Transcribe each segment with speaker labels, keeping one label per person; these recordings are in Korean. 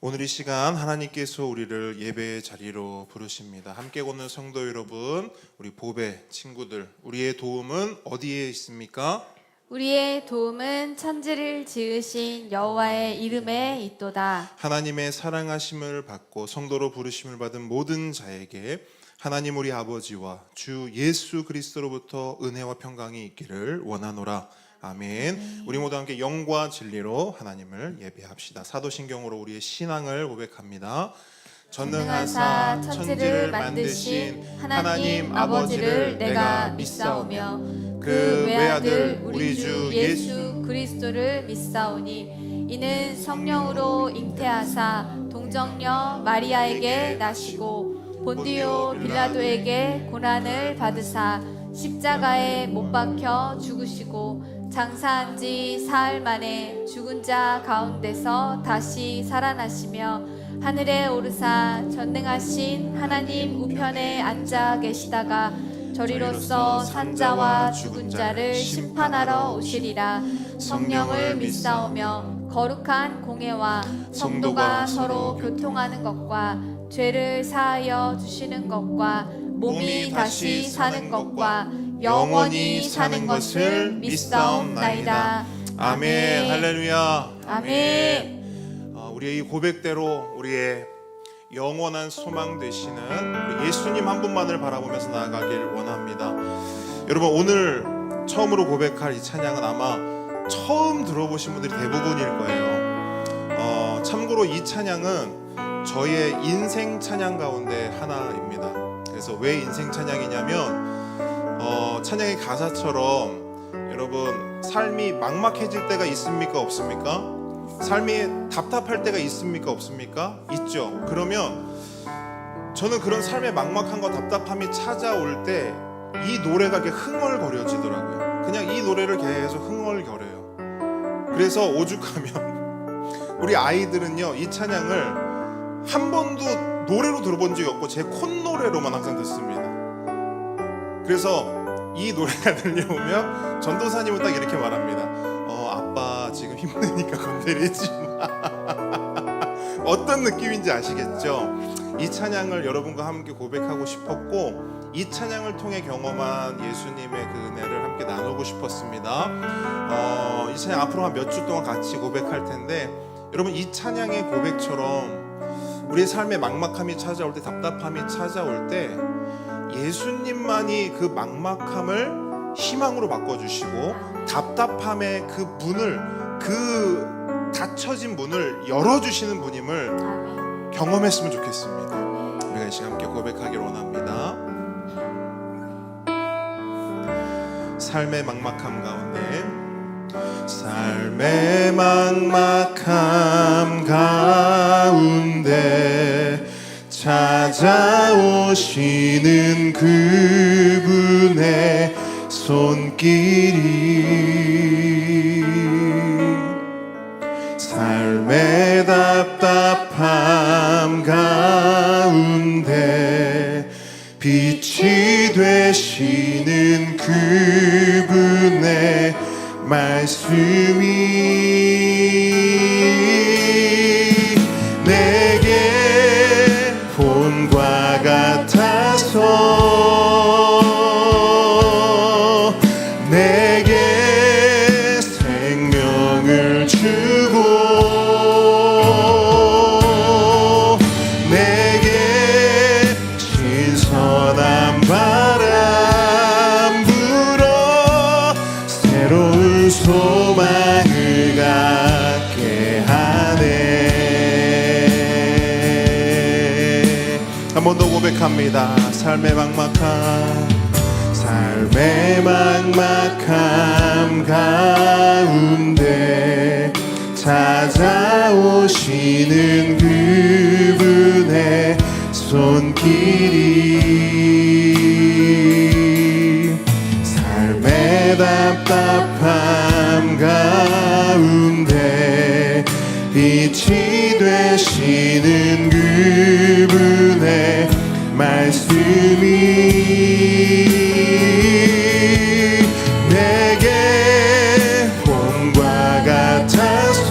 Speaker 1: 오늘 이 시간 하나님께서 우리를 예배의 자리로 부르십니다. 함께 오는 성도 여러분, 우리 보배 친구들, 우리의 도움은 어디에 있습니까?
Speaker 2: 우리의 도움은 천지를 지으신 여호와의 이름에 있도다.
Speaker 1: 하나님의 사랑하심을 받고 성도로 부르심을 받은 모든 자에게 하나님 우리 아버지와 주 예수 그리스도로부터 은혜와 평강이 있기를 원하노라. 아멘. 우리 모두 함께 영과 진리로 하나님을 예배합시다. 사도신경으로 우리의 신앙을 고백합니다.
Speaker 2: 전능하사 천지를 만드신 하나님 아버지를 내가 믿사오며 그 외아들 우리 주 예수 그리스도를 믿사오니 이는 성령으로 잉태하사 동정녀 마리아에게 나시고 본디오 빌라도에게 고난을 받으사 십자가에 못 박혀 죽으시고 장사한 지 사흘 만에 죽은 자 가운데서 다시 살아나시며 하늘에 오르사 전능하신 하나님 우편에 앉아 계시다가 저리로서 산자와 죽은 자를 심판하러 오시리라. 성령을 믿사오며 거룩한 공회와 성도가 서로 교통하는 것과 죄를 사하여 주시는 것과 몸이 다시 사는 것과 영원히 사는 것을 믿사옵나이다.
Speaker 1: 아멘. 할렐루야.
Speaker 2: 아멘.
Speaker 1: 우리의 이 고백대로 우리의 영원한 소망 되시는 우리 예수님 한 분만을 바라보면서 나아가길 원합니다. 여러분, 오늘 처음으로 고백할 이 찬양은 아마 처음 들어보신 분들이 대부분일 거예요. 참고로 이 찬양은 저의 인생 찬양 가운데 하나입니다. 그래서 왜 인생 찬양이냐면 찬양의 가사처럼 여러분, 삶이 막막해질 때가 있습니까? 없습니까? 삶이 답답할 때가 있습니까? 없습니까? 있죠. 그러면 저는 그런 삶의 막막함과 답답함이 찾아올 때 이 노래가 이렇게 흥얼거려지더라고요. 그냥 이 노래를 계속 흥얼거려요. 그래서 오죽하면 우리 아이들은요, 이 찬양을 한 번도 노래로 들어본 적이 없고 제 콧노래로만 항상 듣습니다. 그래서 이 노래가 들려오면 전도사님은 딱 이렇게 말합니다. 아빠 지금 힘드니까 건드리지 마. 어떤 느낌인지 아시겠죠? 이 찬양을 여러분과 함께 고백하고 싶었고, 이 찬양을 통해 경험한 예수님의 그 은혜를 함께 나누고 싶었습니다. 이 찬양 앞으로 한 몇 주 동안 같이 고백할 텐데, 여러분, 이 찬양의 고백처럼 우리의 삶에 막막함이 찾아올 때, 답답함이 찾아올 때 예수님만이 그 막막함을 희망으로 바꿔주시고 답답함의 그 문을, 그 닫혀진 문을 열어주시는 분임을 경험했으면 좋겠습니다. 우리가 이 시간 함께 고백하기를 원합니다. 삶의 막막함 가운데, 삶의 막막함 가운데 찾아오시는 그분의 손길이 삶의 답답함 가운데 빛이 되시는 그분의 말씀이 내게 봄과 같아서 내게 생명을 주고 내게 신선한 바람 불어 새로운 소망을 갖게 하네. 한 번 더 고백합니다. 삶의 막막함 가운데 찾아오시는 그분의 손길이 삶의 답답함 가운데 빛이 되시는 그분의 말씀이 내게 봄과 같아서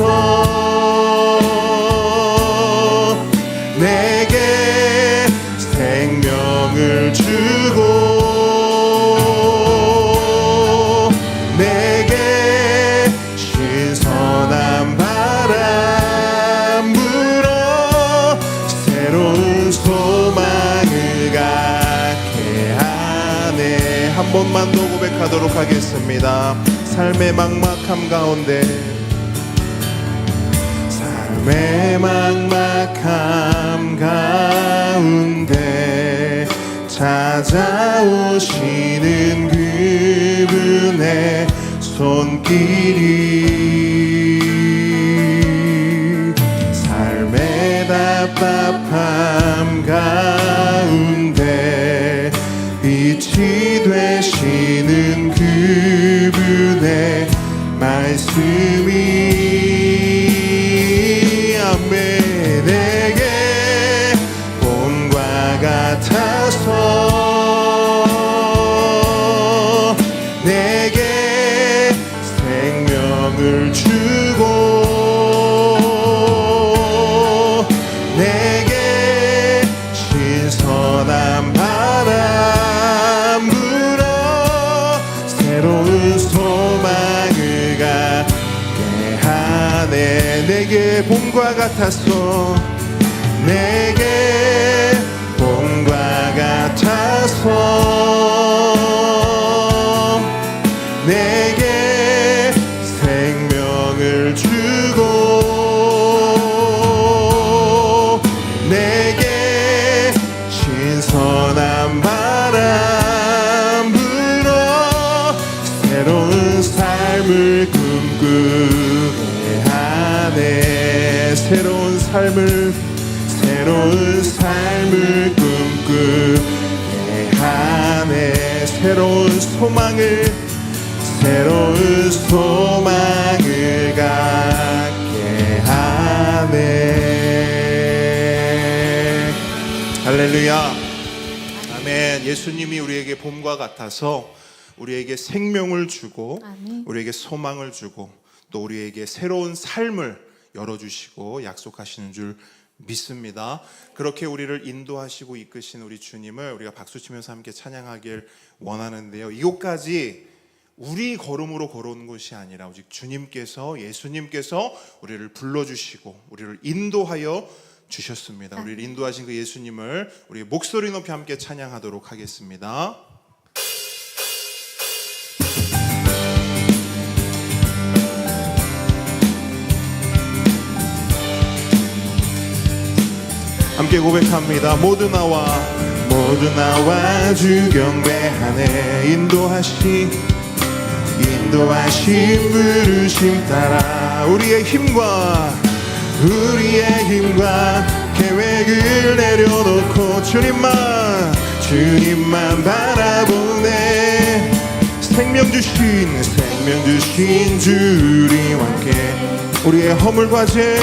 Speaker 1: 한 번만 더 고백하도록 하겠습니다. 삶의 막막함 가운데, 삶의 막막함 가운데 찾아오시는 그분의 손길이, 삶의 답답함 가운데 빛이 되시는 그분의 말씀이, 아멘. 내게 봄과 같아서 내게 생명을 주고 내게 신선한 바람 불어 새로운 소망을 갖게 하네. 내게 봄과 같아서, 내게 봄과 같아서 내게 생명을 주고 내게 신선한 바람 불어 새로운 삶을 꿈꾸게 하네. 새로운 삶을 꿈꾸게 하네. 새로운 소망을 갖게 하네. 할렐루야. 아멘. 예수님이 우리에게 봄과 같아서 우리에게 생명을 주고
Speaker 2: 아멘.
Speaker 1: 우리에게 소망을 주고 또 우리에게 새로운 삶을 열어주시고 약속하시는 줄 믿습니다. 그렇게 우리를 인도하시고 이끄신 우리 주님을 우리가 박수치면서 함께 찬양하길 원하는데요, 이곳까지 우리 걸음으로 걸어온 것이 아니라 오직 주님께서, 예수님께서 우리를 불러주시고 우리를 인도하여 주셨습니다. 우리를 인도하신 그 예수님을 우리 목소리 높이 함께 찬양하도록 하겠습니다. 함께 고백합니다. 모두 나와 주 경배하네. 인도하신 부르심 따라 우리의 힘과 계획을 내려놓고 주님만 바라보네. 생명 주신 주님 함께 우리의 허물과 죄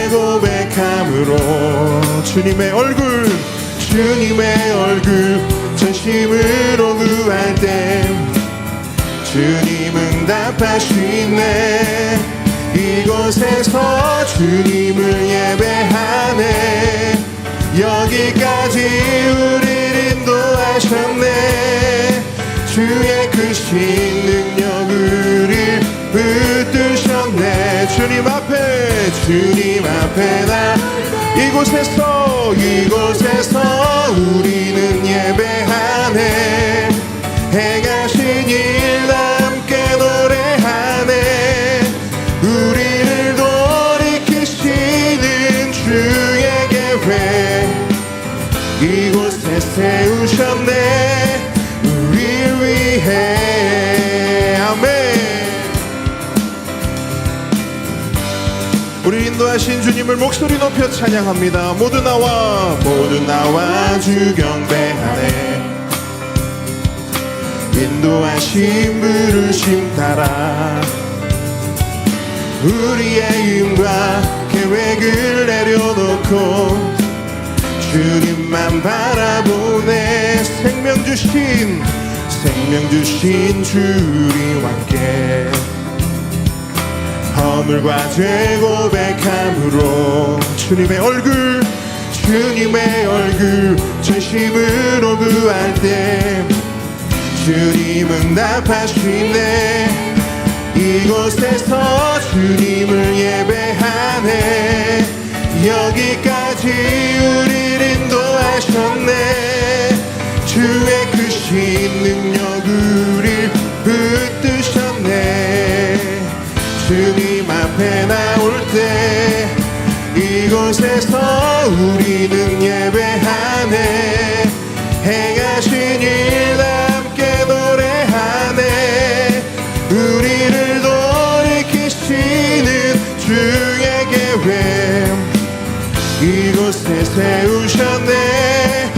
Speaker 1: 고백함으로 주님의 얼굴 전심으로 구할 때 주님 응답하시네. 이곳에서 주님을 예배하네. 여기까지 우리를 인도하셨네. 주의 크신 능력 우리를 붙드셨네. 주님 앞에 나 이곳에서 우리는 예배하네. 해가 지니 함께 노래하네. 우리를 돌이키시는 주의 계획 이곳에 세우셨네. 우리를 위해. 아멘. 우리 인도하신 주님을 목소리 높여 찬양합니다. 모두 나와 주 경배하네. 인도하신 부르심 따라 우리의 힘과 계획을 내려놓고 주님만 바라보네. 생명 주신 주님 함께 허물과 죄 고백함으로 주님의 얼굴 진심으로 구할 때 주님 응답하시네. 이곳에서 주님을 예배하네. 여기까지 우리를 인도하셨네. 주의 크신 세우셨네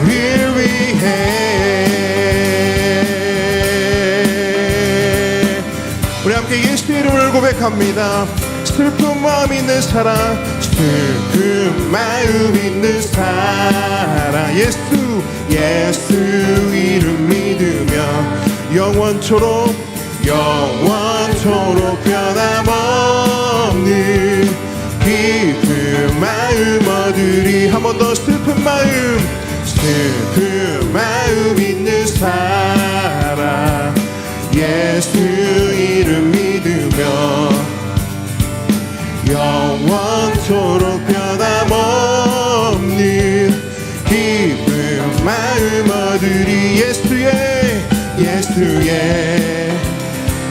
Speaker 1: 우릴 위해. 우리 함께 예수 이름을 고백합니다. 슬픈 마음 있는 사람, 슬픈 마음 있는 사람, 예수 이름 믿으며 영원토록 변함없는 기쁜 마음 얻으리. 한 번 더. 슬픈 마음 있는 사람, 예수 이름 믿으며 영원토록 변함없는 기쁜 마음 얻으리. 예수의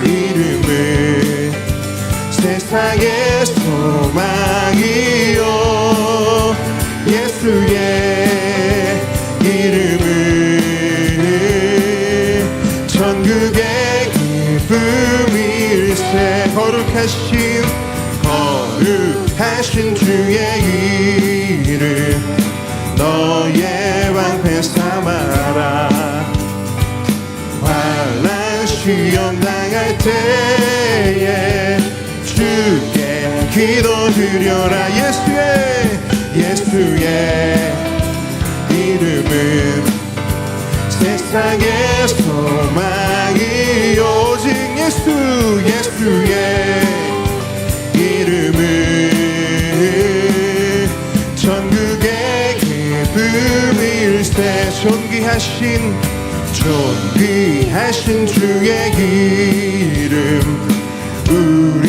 Speaker 1: 이름은 세상의 소망이요, 예수의 이름은 천국의 기쁨일세. 거룩하신 주의 이름 너의 방패 삼아라. 환난 시험 당할 때에 주께 기도드려라. 예수의 이름은 세상의 소망이 오직 예수의 이름은 천국의 기쁨일세. 존귀하신 주의 이름 우리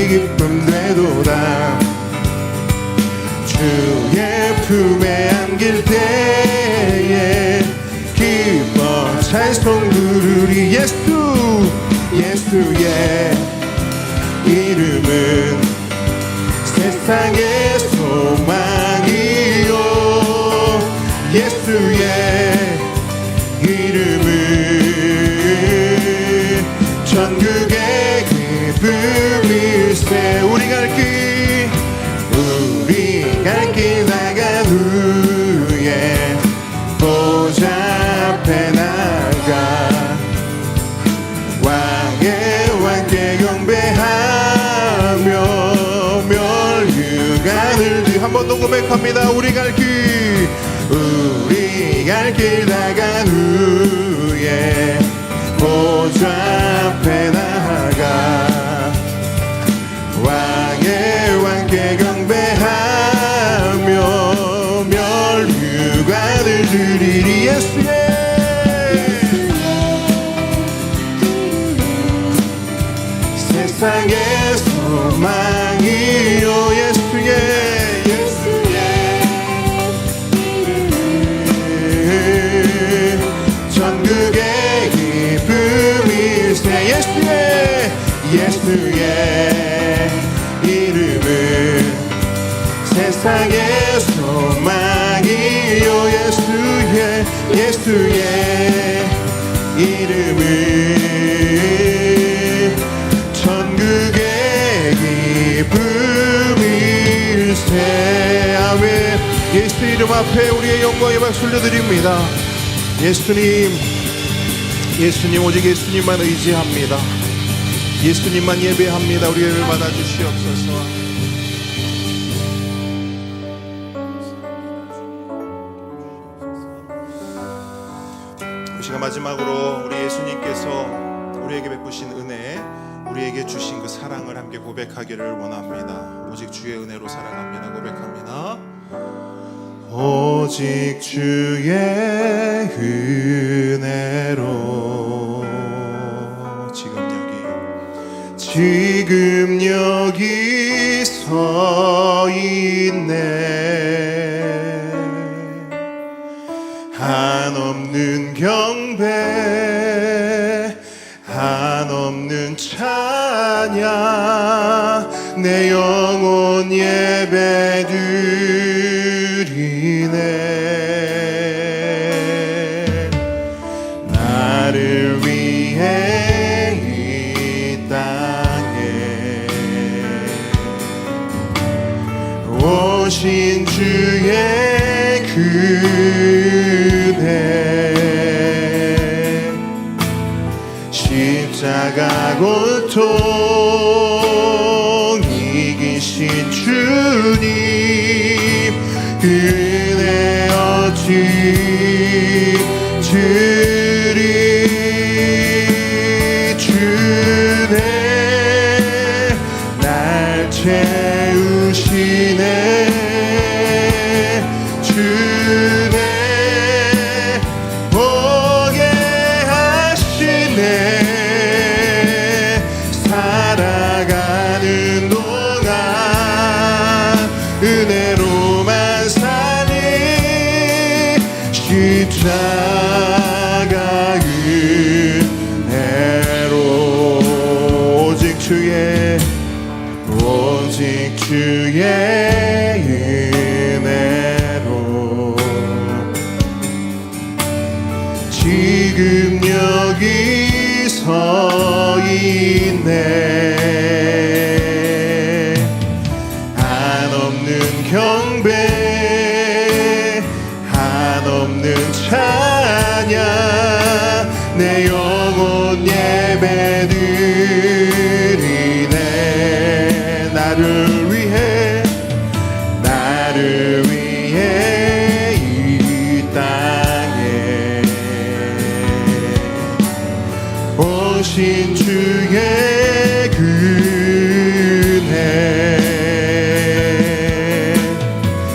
Speaker 1: 기쁨 되도다. 주의 품에 안길 때에 기뻐 찬송 부르리. 예수의 이름은 세상의 소망이요, 예수의 이름은 천국의 기쁨일세. 우리 갈 길 나간 후에 보좌 앞에 나가 왕께 경배하며 멸류관을 한 번 더 고백합니다. 우리 갈 길 나간 후에 보좌 앞에 나가 왕께 경배하며 멸류관을 드리리. 세상의 소망이요, 예수의 천국의 기쁨일세. 예수의 이름은 세상의 소망이요, 예수의 이름은 천국의 기쁨일세. 아멘. 예수 이름 앞에 우리의 영광의 박수 올려드립니다. 예수님 오직 예수님만 의지합니다. 예수님만 예배합니다. 우리 예배 받아주시옵소서. 이 시간 마지막으로 우리 예수님께서 우리에게 베푸신 은혜, 우리에게 주신 그 사랑을 함께 고백하기를 원합니다. 오직 주의 은혜로 살아갑니다. 고백합니다. 오직 주의 은혜로 지금 여기 서 있네. 한없는 경배, 한없는 찬양, 내 영혼 예배드리네. 나를 위해 이 땅에 오신 주의 고통 이기신 주님 은혜 어찌 주리 주네 날 채우시네 주네 보게 하시네 살아가는 동안 은혜로만 사니 십자가 은혜로 오직 주의 은혜로 지금 여기 서 있네 한없는 경배 한없는 찬양 내 영혼 예배드리네 나를 위해 이 땅에 오신 주의 은혜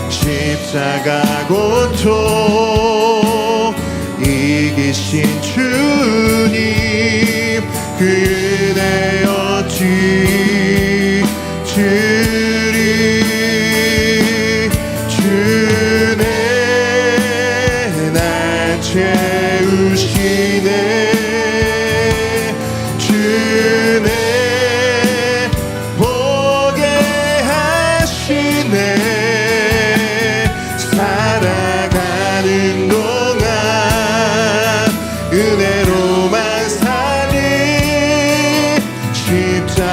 Speaker 1: 십자가 고통 이기신 주님 그 은혜 어찌 주리 주네 날 채우시네 주네 보게 하시네 살아가는 동안 은혜로만 사니 십자가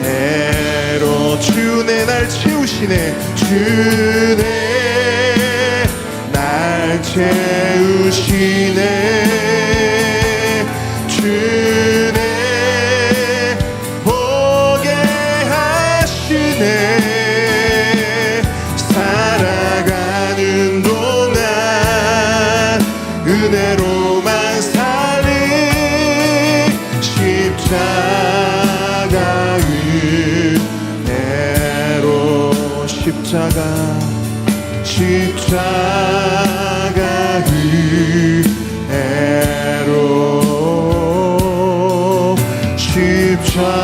Speaker 1: 은혜로 주네 날 채우시네 주네 날 채우시네 주네 보게 하시네 살아가는 동안 은혜로만 사니 십자가 은혜로 십자가 은혜로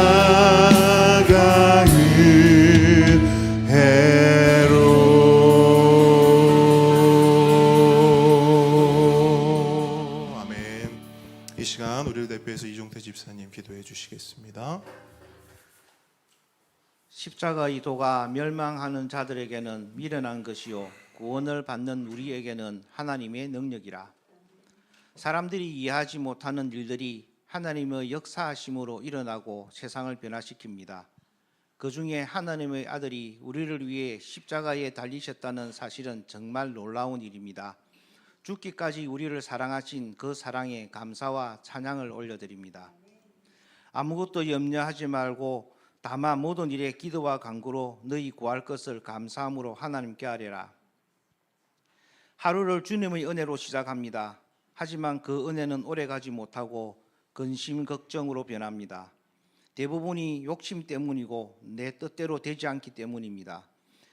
Speaker 1: 십자가 은혜로 아멘. 이 시간 우리를 대표해서 이종태 집사님 기도해 주시겠습니다.
Speaker 3: 십자가의 도가 멸망하는 자들에게는 미련한 것이요 구원을 받는 우리에게는 하나님의 능력이라. 사람들이 이해하지 못하는 일들이 하나님의 역사하심으로 일어나고 세상을 변화시킵니다. 그 중에 하나님의 아들이 우리를 위해 십자가에 달리셨다는 사실은 정말 놀라운 일입니다. 죽기까지 우리를 사랑하신 그 사랑에 감사와 찬양을 올려드립니다. 아무것도 염려하지 말고 다만 모든 일에 기도와 간구로 너희 구할 것을 감사함으로 하나님께 아뢰라. 하루를 주님의 은혜로 시작합니다. 하지만 그 은혜는 오래가지 못하고 근심 걱정으로 변합니다. 대부분이 욕심 때문이고 내 뜻대로 되지 않기 때문입니다.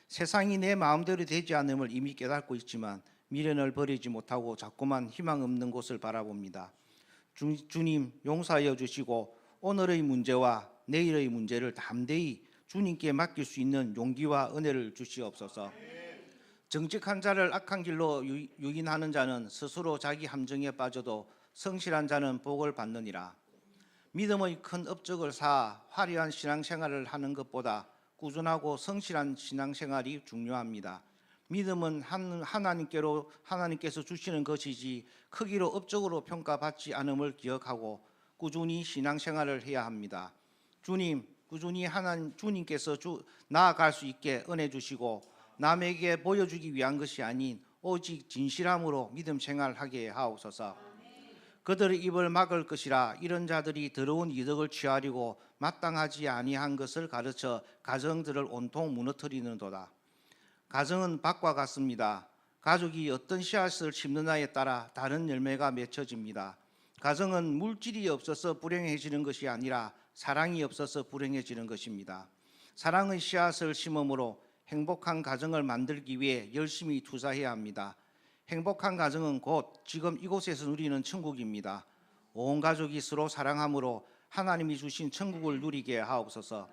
Speaker 3: 세상이 내 마음대로 되지 않음을 이미 깨닫고 있지만 미련을 버리지 못하고 자꾸만 희망 없는 곳을 바라봅니다. 주님 용서하여 주시고 오늘의 문제와 내일의 문제를 담대히 주님께 맡길 수 있는 용기와 은혜를 주시옵소서. 정직한 자를 악한 길로 유인하는 자는 스스로 자기 함정에 빠져도 성실한 자는 복을 받느니라. 믿음의 큰 업적을 쌓아 화려한 신앙생활을 하는 것보다 꾸준하고 성실한 신앙생활이 중요합니다. 믿음은 하나님께서 주시는 것이지 크기로 업적으로 평가받지 않음을 기억하고 꾸준히 신앙생활을 해야 합니다. 주님, 꾸준히 주님께서 나아갈 수 있게 은혜 주시고 남에게 보여주기 위한 것이 아닌 오직 진실함으로 믿음 생활하게 하옵소서. 그들의 입을 막을 것이라. 이런 자들이 더러운 이득을 취하려고 마땅하지 아니한 것을 가르쳐 가정들을 온통 무너뜨리는도다. 가정은 밭과 같습니다. 가족이 어떤 씨앗을 심느냐에 따라 다른 열매가 맺혀집니다. 가정은 물질이 없어서 불행해지는 것이 아니라 사랑이 없어서 불행해지는 것입니다. 사랑의 씨앗을 심음으로 행복한 가정을 만들기 위해 열심히 투자해야 합니다. 행복한 가정은 곧 지금 이곳에서 누리는 천국입니다. 온 가족이 서로 사랑함으로 하나님이 주신 천국을 누리게 하옵소서.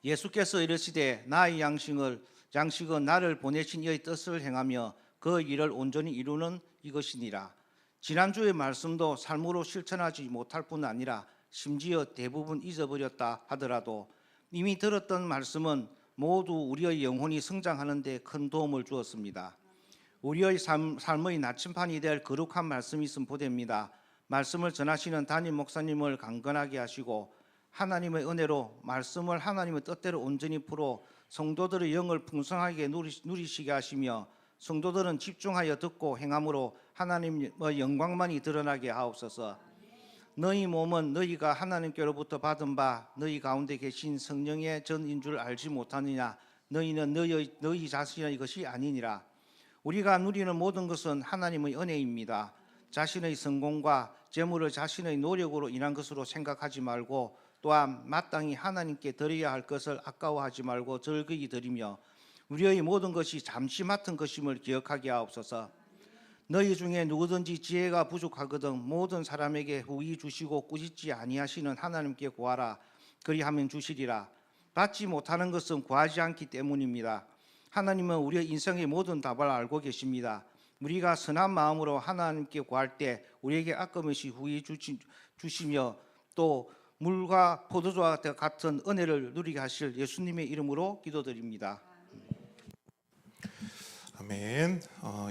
Speaker 3: 예수께서 이르시되 나의 양식은 나를 보내신 이의 뜻을 행하며 그 일을 온전히 이루는 이것이니라. 지난주의 말씀도 삶으로 실천하지 못할 뿐 아니라 심지어 대부분 잊어버렸다 하더라도 이미 들었던 말씀은 모두 우리의 영혼이 성장하는 데 큰 도움을 주었습니다. 우리의 삶의 나침판이 될 거룩한 말씀이 선포됩니다. 말씀을 전하시는 담임 목사님을 강건하게 하시고 하나님의 은혜로 말씀을 하나님의 뜻대로 온전히 풀어 성도들의 영을 풍성하게 누리시게 하시며 성도들은 집중하여 듣고 행함으로 하나님의 영광만이 드러나게 하옵소서. 너희 몸은 너희가 하나님께로부터 받은 바 너희 가운데 계신 성령의 전인 줄 알지 못하느냐. 너희는 너희 자신의 것이 아니니라. 우리가 누리는 모든 것은 하나님의 은혜입니다. 자신의 성공과 재물을 자신의 노력으로 인한 것으로 생각하지 말고 또한 마땅히 하나님께 드려야 할 것을 아까워하지 말고 즐거이 드리며 우리의 모든 것이 잠시 맡은 것임을 기억하게 하옵소서. 너희 중에 누구든지 지혜가 부족하거든 모든 사람에게 후히 주시고 꾸짖지 아니하시는 하나님께 구하라. 그리하면 주시리라. 받지 못하는 것은 구하지 않기 때문입니다. 하나님은 우리의 인생의 모든 답을 알고 계십니다. 우리가 선한 마음으로 하나님께 구할 때 우리에게 아낌없이 후히 주시며 또 물과 포도주와 같은 은혜를 누리게 하실 예수님의 이름으로 기도드립니다.
Speaker 1: 아멘.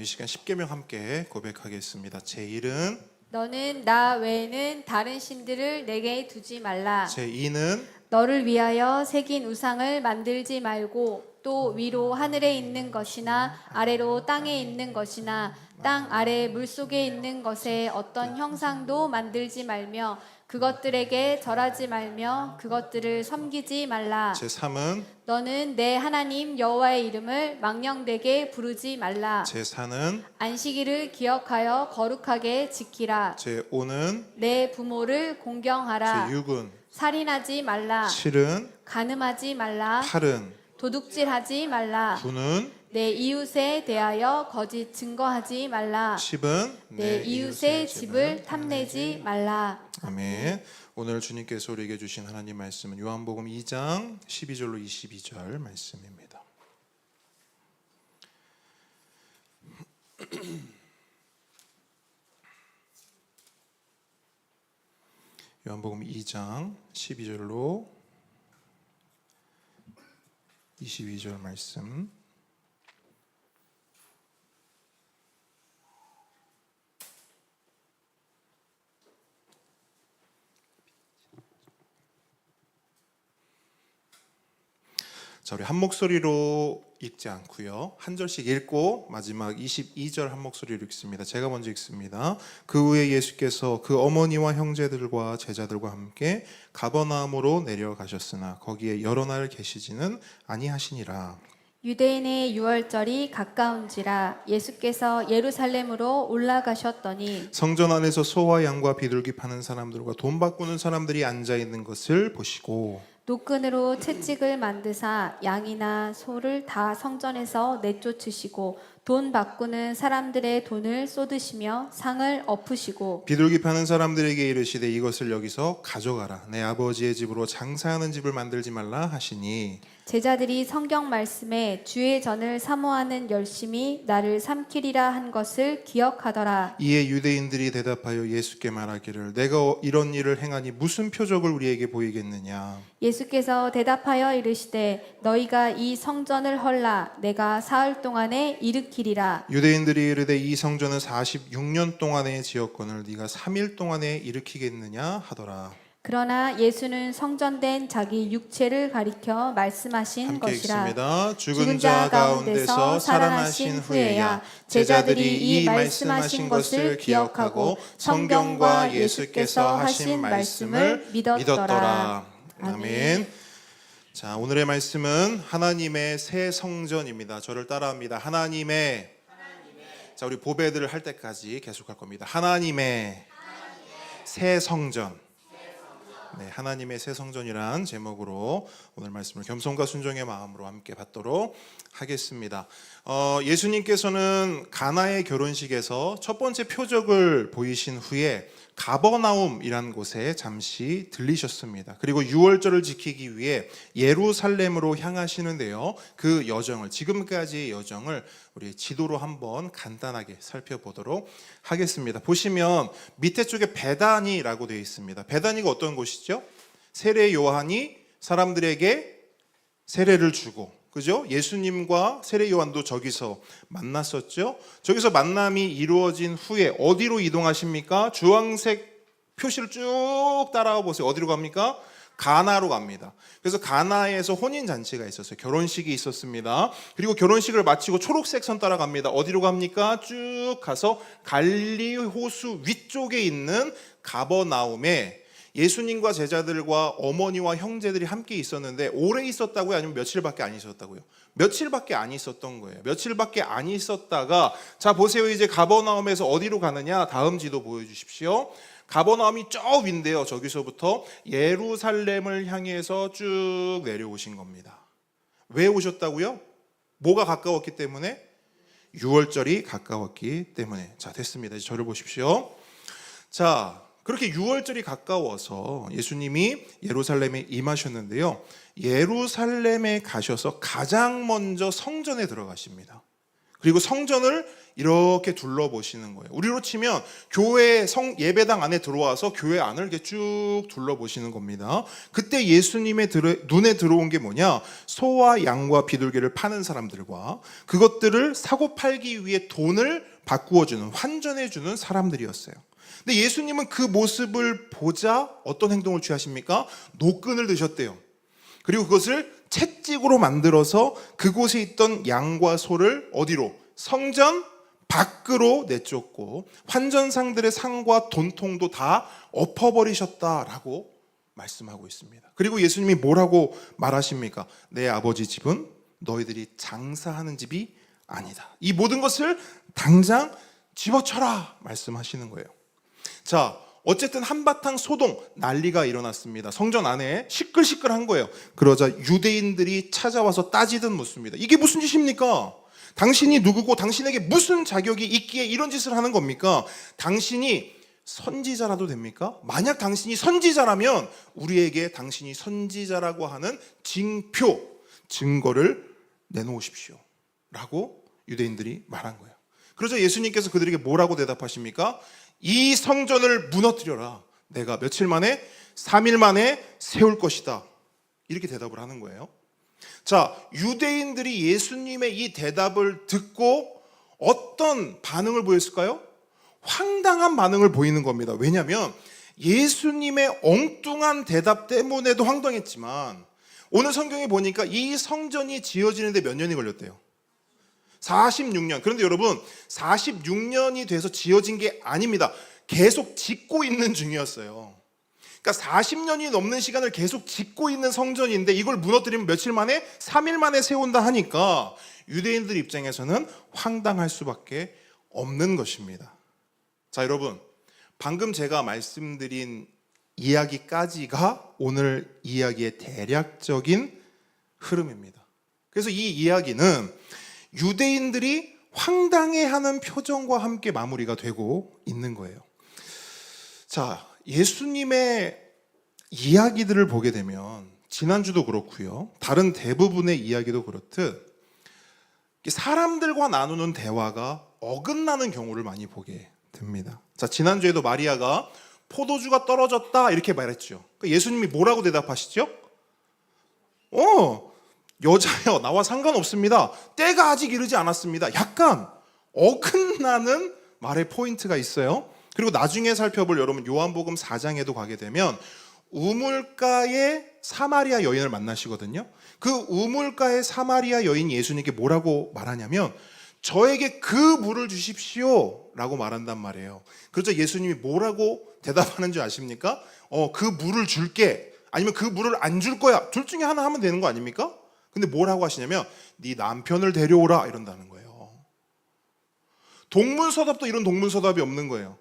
Speaker 1: 이 시간 십계명 함께 고백하겠습니다. 제1은
Speaker 2: 너는 나 외에는 다른 신들을 내게 두지 말라.
Speaker 1: 제2는
Speaker 2: 너를 위하여 새긴 우상을 만들지 말고 또 위로 하늘에 있는 것이나 아래로 땅에 있는 것이나 땅 아래 물속에 있는 것에 어떤 형상도 만들지 말며 그것들에게 절하지 말며 그것들을 섬기지 말라.
Speaker 1: 제3은
Speaker 2: 너는 내 하나님 여호와의 이름을 망령되게 부르지 말라.
Speaker 1: 제4는
Speaker 2: 안식일을 기억하여 거룩하게 지키라.
Speaker 1: 제5는
Speaker 2: 내 부모를 공경하라.
Speaker 1: 제6은
Speaker 2: 살인하지 말라.
Speaker 1: 7은
Speaker 2: 간음하지 말라.
Speaker 1: 8은
Speaker 2: 도둑질하지 말라.
Speaker 1: 9는
Speaker 2: 내 이웃에 대하여 거짓 증거하지 말라.
Speaker 1: 10은
Speaker 2: 내 이웃의 집을 탐내지 말라.
Speaker 1: 아멘. 오늘 주님께서 우리에게 주신 하나님 말씀은 요한복음 2장 12절로 22절 말씀입니다. 요한복음 2장 12절로 22절 말씀. 자, 우리 한 목소리로 읽지 않고요. 한 절씩 읽고 마지막 22절 한 목소리로 읽습니다. 제가 먼저 읽습니다. 그 후에 예수께서 그 어머니와 형제들과 제자들과 함께 가버나움으로 내려가셨으나 거기에 여러 날 계시지는 아니하시니라.
Speaker 2: 유대인의 유월절이 가까운지라 예수께서 예루살렘으로 올라가셨더니
Speaker 1: 성전 안에서 소와 양과 비둘기 파는 사람들과 돈 바꾸는 사람들이 앉아 있는 것을 보시고
Speaker 2: 노끈으로 채찍을 만드사 양이나 소를 다 성전에서 내쫓으시고 돈 바꾸는 사람들의 돈을 쏟으시며 상을 엎으시고
Speaker 1: 비둘기 파는 사람들에게 이르시되 이것을 여기서 가져가라. 내 아버지의 집으로 장사하는 집을 만들지 말라 하시니
Speaker 2: 제자들이 성경 말씀에 주의 전을 사모하는 열심이 나를 삼키리라 한 것을 기억하더라.
Speaker 1: 이에 유대인들이 대답하여 예수께 말하기를 내가 이런 일을 행하니 무슨 표적을 우리에게 보이겠느냐.
Speaker 2: 예수께서 대답하여 이르시되 너희가 이 성전을 헐라 내가 사흘 동안에 일으키리라.
Speaker 1: 유대인들이 이르되 이 성전은 46년 동안에 지었거늘 네가 3일 동안에 일으키겠느냐 하더라.
Speaker 2: 그러나 예수는 성전된 자기 육체를 가리켜 말씀하신
Speaker 1: 함께
Speaker 2: 것이라.
Speaker 1: 읽습니다. 죽은 자 가운데서 살아나신 후에야 제자들이 이 말씀하신 것을 기억하고 성경과 예수께서 하신 말씀을 믿었더라. 아멘. 자, 오늘의 말씀은 하나님의 새 성전입니다. 저를 따라합니다. 하나님의 자, 우리 보배들을 할 때까지 계속할 겁니다. 하나님의 새 성전. 네, 하나님의 새 성전이란 제목으로 오늘 말씀을 겸손과 순종의 마음으로 함께 받도록 하겠습니다. 예수님께서는 가나의 결혼식에서 첫 번째 표적을 보이신 후에 가버나움이란 곳에 잠시 들리셨습니다. 그리고 유월절을 지키기 위해 예루살렘으로 향하시는데요. 그 여정을, 지금까지의 여정을 우리 지도로 한번 간단하게 살펴보도록 하겠습니다. 보시면 밑에 쪽에 베다니라고 되어 있습니다. 베다니가 어떤 곳이죠? 세례 요한이 사람들에게 세례를 주고, 그죠? 예수님과 세례 요한도 저기서 만났었죠. 저기서 만남이 이루어진 후에 어디로 이동하십니까? 주황색 표시를 쭉 따라가 보세요. 어디로 갑니까? 가나로 갑니다. 그래서 가나에서 혼인 잔치가 있었어요. 결혼식이 있었습니다. 그리고 결혼식을 마치고 초록색 선 따라갑니다. 어디로 갑니까? 쭉 가서 갈릴리 호수 위쪽에 있는 가버나움에 예수님과 제자들과 어머니와 형제들이 함께 있었는데, 오래 있었다고요? 아니면 며칠밖에 안 있었다고요? 며칠밖에 안 있었던 거예요. 며칠밖에 안 있었다가, 자 보세요. 이제 가버나움에서 어디로 가느냐? 다음 지도 보여주십시오. 가버나움이 저 위인데요. 저기서부터 예루살렘을 향해서 쭉 내려오신 겁니다. 왜 오셨다고요? 뭐가 가까웠기 때문에? 유월절이 가까웠기 때문에. 자, 됐습니다. 이제 저를 보십시오. 자, 그렇게 유월절이 가까워서 예수님이 예루살렘에 임하셨는데요. 예루살렘에 가셔서 가장 먼저 성전에 들어가십니다. 그리고 성전을 이렇게 둘러보시는 거예요. 우리로 치면 교회 예배당 안에 들어와서 교회 안을 이렇게 쭉 둘러보시는 겁니다. 그때 예수님의 눈에 들어온 게 뭐냐? 소와 양과 비둘기를 파는 사람들과 그것들을 사고 팔기 위해 돈을 바꾸어주는, 환전해주는 사람들이었어요. 근데 예수님은 그 모습을 보자 어떤 행동을 취하십니까? 노끈을 드셨대요. 그리고 그것을 채찍으로 만들어서 그곳에 있던 양과 소를 어디로? 성전 밖으로 내쫓고 환전상들의 상과 돈통도 다 엎어버리셨다라고 말씀하고 있습니다. 그리고 예수님이 뭐라고 말하십니까? 내 아버지 집은 너희들이 장사하는 집이 아니다. 이 모든 것을 당장 집어쳐라 말씀하시는 거예요. 자, 어쨌든 한바탕 소동, 난리가 일어났습니다. 성전 안에 시끌시끌한 거예요. 그러자 유대인들이 찾아와서 따지듯 묻습니다. 이게 무슨 짓입니까? 당신이 누구고 당신에게 무슨 자격이 있기에 이런 짓을 하는 겁니까? 당신이 선지자라도 됩니까? 만약 당신이 선지자라면 우리에게 당신이 선지자라고 하는 징표, 증거를 내놓으십시오 라고 유대인들이 말한 거예요. 그러자 예수님께서 그들에게 뭐라고 대답하십니까? 이 성전을 무너뜨려라. 내가 며칠 만에, 3일 만에 세울 것이다. 이렇게 대답을 하는 거예요. 자, 유대인들이 예수님의 이 대답을 듣고 어떤 반응을 보였을까요? 황당한 반응을 보이는 겁니다. 왜냐하면 예수님의 엉뚱한 대답 때문에도 황당했지만, 오늘 성경에 보니까 이 성전이 지어지는데 몇 년이 걸렸대요? 46년. 그런데 여러분, 46년이 돼서 지어진 게 아닙니다. 계속 짓고 있는 중이었어요. 그러니까 40년이 넘는 시간을 계속 짓고 있는 성전인데 이걸 무너뜨리면 며칠 만에, 3일 만에 세운다 하니까 유대인들 입장에서는 황당할 수밖에 없는 것입니다. 자, 여러분, 방금 제가 말씀드린 이야기까지가 오늘 이야기의 대략적인 흐름입니다. 그래서 이 이야기는 유대인들이 황당해하는 표정과 함께 마무리가 되고 있는 거예요. 자, 예수님의 이야기들을 보게 되면 지난주도 그렇고요, 다른 대부분의 이야기도 그렇듯 사람들과 나누는 대화가 어긋나는 경우를 많이 보게 됩니다. 자, 지난주에도 마리아가 포도주가 떨어졌다 이렇게 말했죠. 예수님이 뭐라고 대답하시죠? 여자여, 나와 상관없습니다. 때가 아직 이르지 않았습니다. 약간 어긋나는 말의 포인트가 있어요. 그리고 나중에 살펴볼 여러분 요한복음 4장에도 가게 되면 우물가의 사마리아 여인을 만나시거든요. 그 우물가의 사마리아 여인 예수님께 뭐라고 말하냐면 저에게 그 물을 주십시오 라고 말한단 말이에요. 그래서 예수님이 뭐라고 대답하는 줄 아십니까? 그 물을 줄게, 아니면 그 물을 안 줄 거야. 둘 중에 하나 하면 되는 거 아닙니까? 근데 뭐라고 하시냐면 네 남편을 데려오라 이런다는 거예요. 동문서답도 이런 동문서답이 없는 거예요.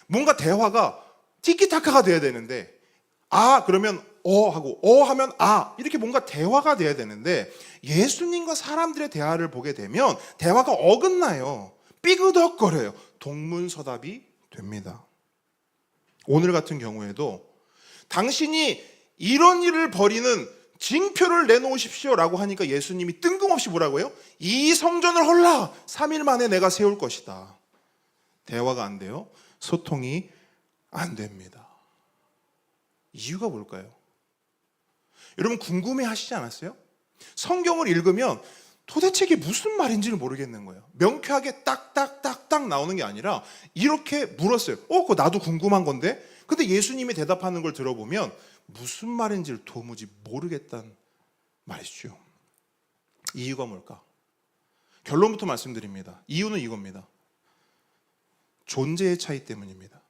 Speaker 1: 뭔가 대화가 티키타카가 돼야 되는데 그러면 하고 하면 이렇게 뭔가 대화가 돼야 되는데 예수님과 사람들의 대화를 보게 되면 대화가 어긋나요. 삐그덕거려요. 동문서답이 됩니다. 오늘 같은 경우에도 당신이 이런 일을 벌이는 징표를 내놓으십시오 라고 하니까 예수님이 뜬금없이 뭐라고 해요? 이 성전을 헐라 3일 만에 내가 세울 것이다. 대화가 안 돼요. 소통이 안 됩니다. 이유가 뭘까요? 여러분 궁금해 하시지 않았어요? 성경을 읽으면 도대체 이게 무슨 말인지를 모르겠는 거예요. 명쾌하게 딱딱딱딱 나오는 게 아니라 이렇게 물었어요. 그거 나도 궁금한 건데? 근데 예수님이 대답하는 걸 들어보면 무슨 말인지를 도무지 모르겠다는 말이죠. 이유가 뭘까? 결론부터 말씀드립니다. 이유는 이겁니다. 존재의 차이 때문입니다.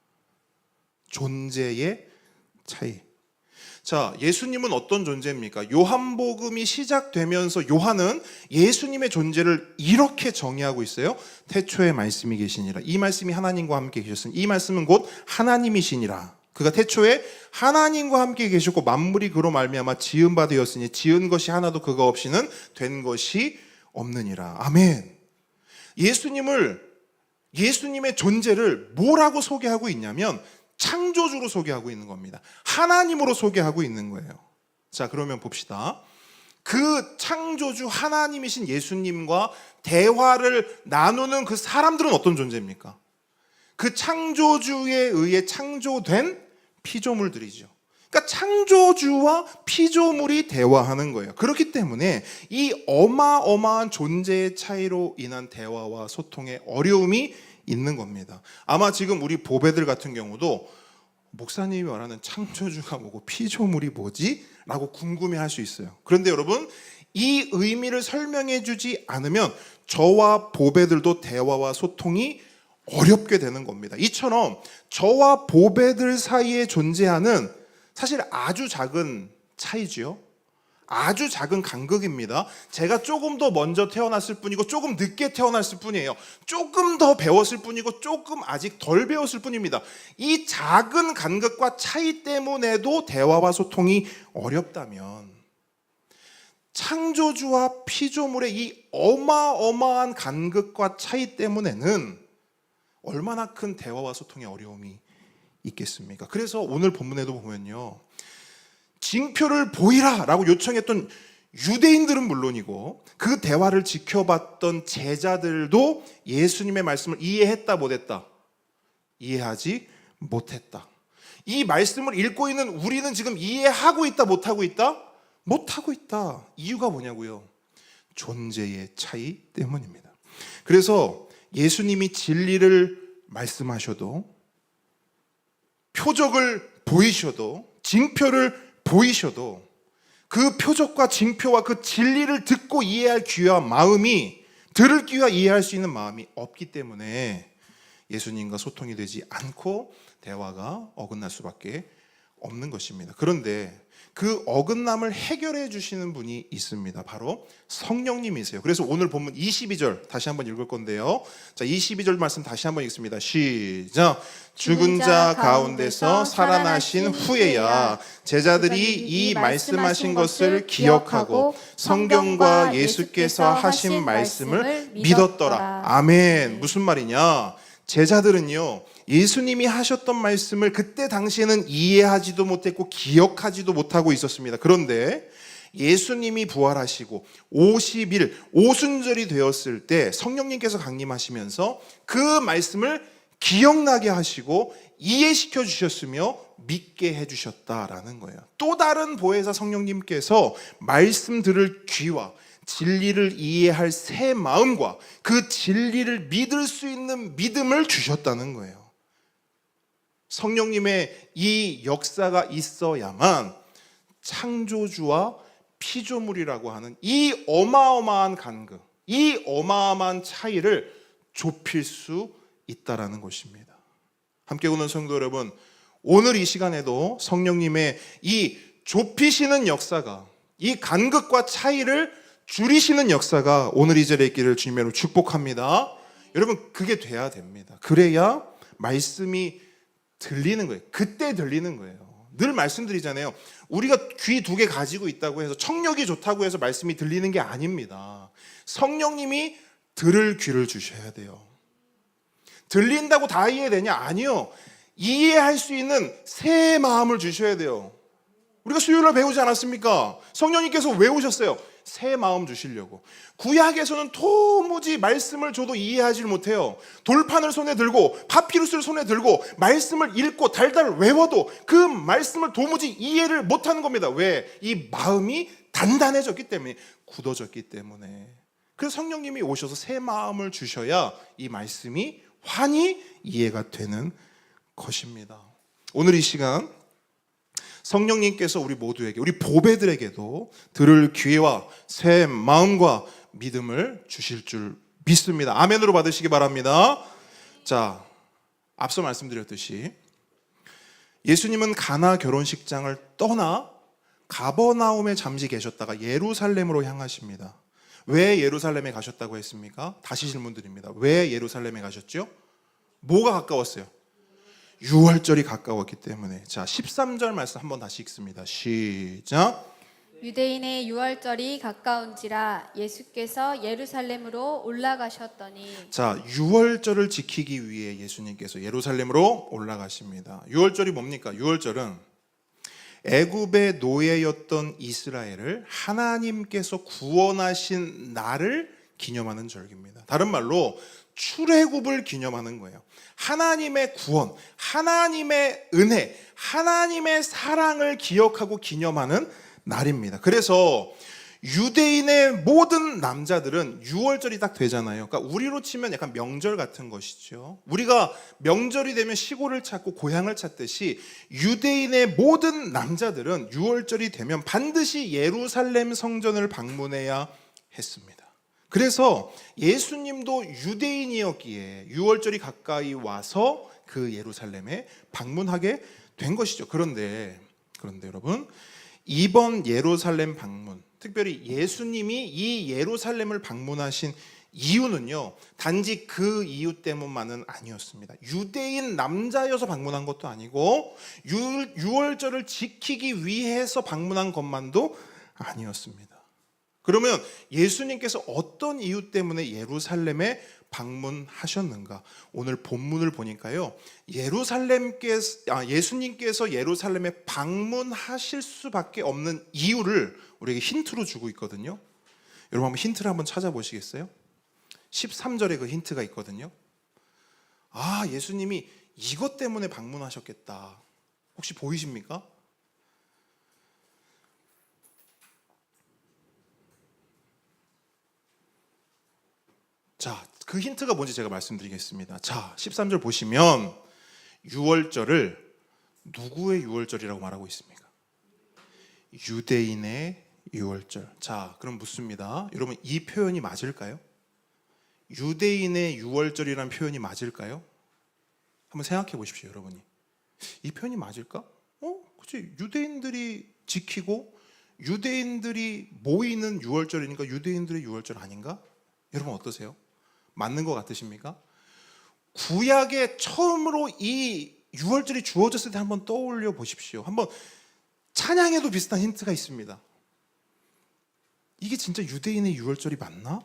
Speaker 1: 존재의 차이. 자, 예수님은 어떤 존재입니까? 요한복음이 시작되면서 요한은 예수님의 존재를 이렇게 정의하고 있어요. 태초에 말씀이 계시니라. 이 말씀이 하나님과 함께 계셨으니 이 말씀은 곧 하나님이시니라. 그가 태초에 하나님과 함께 계셨고 만물이 그로 말미암아 지은 바 되었으니 지은 것이 하나도 그가 없이는 된 것이 없느니라. 아멘. 예수님의 존재를 뭐라고 소개하고 있냐면 창조주로 소개하고 있는 겁니다. 하나님으로 소개하고 있는 거예요. 자, 그러면 봅시다. 그 창조주 하나님이신 예수님과 대화를 나누는 그 사람들은 어떤 존재입니까? 그 창조주에 의해 창조된 피조물들이죠. 그러니까 창조주와 피조물이 대화하는 거예요. 그렇기 때문에 이 어마어마한 존재의 차이로 인한 대화와 소통에 어려움이 있는 겁니다. 아마 지금 우리 보배들 같은 경우도 목사님이 말하는 창조주가 뭐고 피조물이 뭐지? 라고 궁금해할 수 있어요. 그런데 여러분, 이 의미를 설명해 주지 않으면 저와 보배들도 대화와 소통이 어렵게 되는 겁니다. 이처럼 저와 보배들 사이에 존재하는 사실 아주 작은 차이지요. 아주 작은 간극입니다. 제가 조금 더 먼저 태어났을 뿐이고 조금 늦게 태어났을 뿐이에요. 조금 더 배웠을 뿐이고 조금 아직 덜 배웠을 뿐입니다. 이 작은 간극과 차이 때문에도 대화와 소통이 어렵다면 창조주와 피조물의 이 어마어마한 간극과 차이 때문에는 얼마나 큰 대화와 소통의 어려움이 있겠습니까? 그래서 오늘 본문에도 보면요, 징표를 보이라 라고 요청했던 유대인들은 물론이고 그 대화를 지켜봤던 제자들도 예수님의 말씀을 이해했다 못했다? 이해하지 못했다. 이 말씀을 읽고 있는 우리는 지금 이해하고 있다 못하고 있다? 못하고 있다. 이유가 뭐냐고요? 존재의 차이 때문입니다. 그래서 예수님이 진리를 말씀하셔도, 표적을 보이셔도, 징표를 보이셔도 그 표적과 징표와 그 진리를 듣고 이해할 기회와 마음이, 들을 기회와 이해할 수 있는 마음이 없기 때문에 예수님과 소통이 되지 않고 대화가 어긋날 수밖에 없는 것입니다. 그런데 그 어긋남을 해결해 주시는 분이 있습니다. 바로 성령님이세요. 그래서 오늘 본문 22절 다시 한번 읽을 건데요. 자, 22절 말씀 다시 한번 읽습니다. 시작. 죽은 자 가운데서 살아나신 후에야 제자들이 이 말씀하신 것을 기억하고 성경과 예수께서 하신 말씀을 믿었더라. 아멘. 무슨 말이냐? 제자들은요, 예수님이 하셨던 말씀을 그때 당시에는 이해하지도 못했고 기억하지도 못하고 있었습니다. 그런데 예수님이 부활하시고 50일 오순절이 되었을 때 성령님께서 강림하시면서 그 말씀을 기억나게 하시고 이해시켜 주셨으며 믿게 해주셨다라는 거예요. 또 다른 보혜사 성령님께서 말씀 들을 귀와 진리를 이해할 새 마음과 그 진리를 믿을 수 있는 믿음을 주셨다는 거예요. 성령님의 이 역사가 있어야만 창조주와 피조물이라고 하는 이 어마어마한 간극, 이 어마어마한 차이를 좁힐 수 있다라는 것입니다. 함께 오는 성도 여러분, 오늘 이 시간에도 성령님의 이 좁히시는 역사가, 이 간극과 차이를 줄이시는 역사가 오늘 이 자리에 있기를 주님으로 축복합니다. 여러분, 그게 돼야 됩니다. 그래야 말씀이 들리는 거예요. 그때 들리는 거예요. 늘 말씀드리잖아요. 우리가 귀 2개 가지고 있다고 해서 청력이 좋다고 해서 말씀이 들리는 게 아닙니다. 성령님이 들을 귀를 주셔야 돼요. 들린다고 다 이해되냐? 아니요. 이해할 수 있는 새 마음을 주셔야 돼요. 우리가 수요일날 배우지 않았습니까? 성령님께서 왜 오셨어요? 새 마음 주시려고. 구약에서는 도무지 말씀을 줘도 이해하지 못해요. 돌판을 손에 들고 파피루스를 손에 들고 말씀을 읽고 달달 외워도 그 말씀을 도무지 이해를 못하는 겁니다. 왜? 이 마음이 단단해졌기 때문에, 굳어졌기 때문에. 그래서 성령님이 오셔서 새 마음을 주셔야 이 말씀이 환히 이해가 되는 것입니다. 오늘 이 시간 성령님께서 우리 모두에게, 우리 보배들에게도 들을 기회와 새 마음과 믿음을 주실 줄 믿습니다. 아멘으로 받으시기 바랍니다. 자, 앞서 말씀드렸듯이 예수님은 가나 결혼식장을 떠나 가버나움에 잠시 계셨다가 예루살렘으로 향하십니다. 왜 예루살렘에 가셨다고 했습니까? 다시 질문드립니다. 왜 예루살렘에 가셨죠? 뭐가 가까웠어요? 유월절이 가까웠기 때문에. 자, 13절 말씀 한번 다시 읽습니다. 시작.
Speaker 2: 유대인의 유월절이 가까운지라 예수께서 예루살렘으로 올라가셨더니.
Speaker 1: 자, 유월절을 지키기 위해 예수님께서 예루살렘으로 올라가십니다. 유월절이 뭡니까? 유월절은 애굽의 노예였던 이스라엘을 하나님께서 구원하신 날을 기념하는 절기입니다. 다른 말로 출애굽을 기념하는 거예요. 하나님의 구원, 하나님의 은혜, 하나님의 사랑을 기억하고 기념하는 날입니다. 그래서 유대인의 모든 남자들은 유월절이 딱 되잖아요. 그러니까 우리로 치면 약간 명절 같은 것이죠. 우리가 명절이 되면 시골을 찾고 고향을 찾듯이 유대인의 모든 남자들은 유월절이 되면 반드시 예루살렘 성전을 방문해야 했습니다. 그래서 예수님도 유대인이었기에 유월절이 가까이 와서 그 예루살렘에 방문하게 된 것이죠. 그런데 여러분, 이번 예루살렘 방문, 특별히 예수님이 이 예루살렘을 방문하신 이유는요, 단지 그 이유 때문만은 아니었습니다. 유대인 남자여서 방문한 것도 아니고 유월절을 지키기 위해서 방문한 것만도 아니었습니다. 그러면 예수님께서 어떤 이유 때문에 예루살렘에 방문하셨는가? 오늘 본문을 보니까요, 예수님께서 예루살렘에 방문하실 수밖에 없는 이유를 우리에게 힌트로 주고 있거든요. 여러분 한번 힌트를 한번 찾아보시겠어요? 13절에 그 힌트가 있거든요. 아, 예수님이 이것 때문에 방문하셨겠다. 혹시 보이십니까? 자, 그 힌트가 뭔지 제가 말씀드리겠습니다. 자, 13절 보시면 유월절을 누구의 유월절이라고 말하고 있습니까? 유대인의 유월절. 자, 그럼 묻습니다. 여러분, 이 표현이 맞을까요? 유대인의 유월절이라는 표현이 맞을까요? 한번 생각해 보십시오, 여러분이. 이 표현이 맞을까? 그치, 유대인들이 지키고 유대인들이 모이는 유월절이니까 유대인들의 유월절 아닌가? 여러분 어떠세요? 맞는 것 같으십니까? 구약에 처음으로 이 유월절이 주어졌을 때 한번 떠올려 보십시오. 한번 찬양에도 비슷한 힌트가 있습니다. 이게 진짜 유대인의 유월절이 맞나?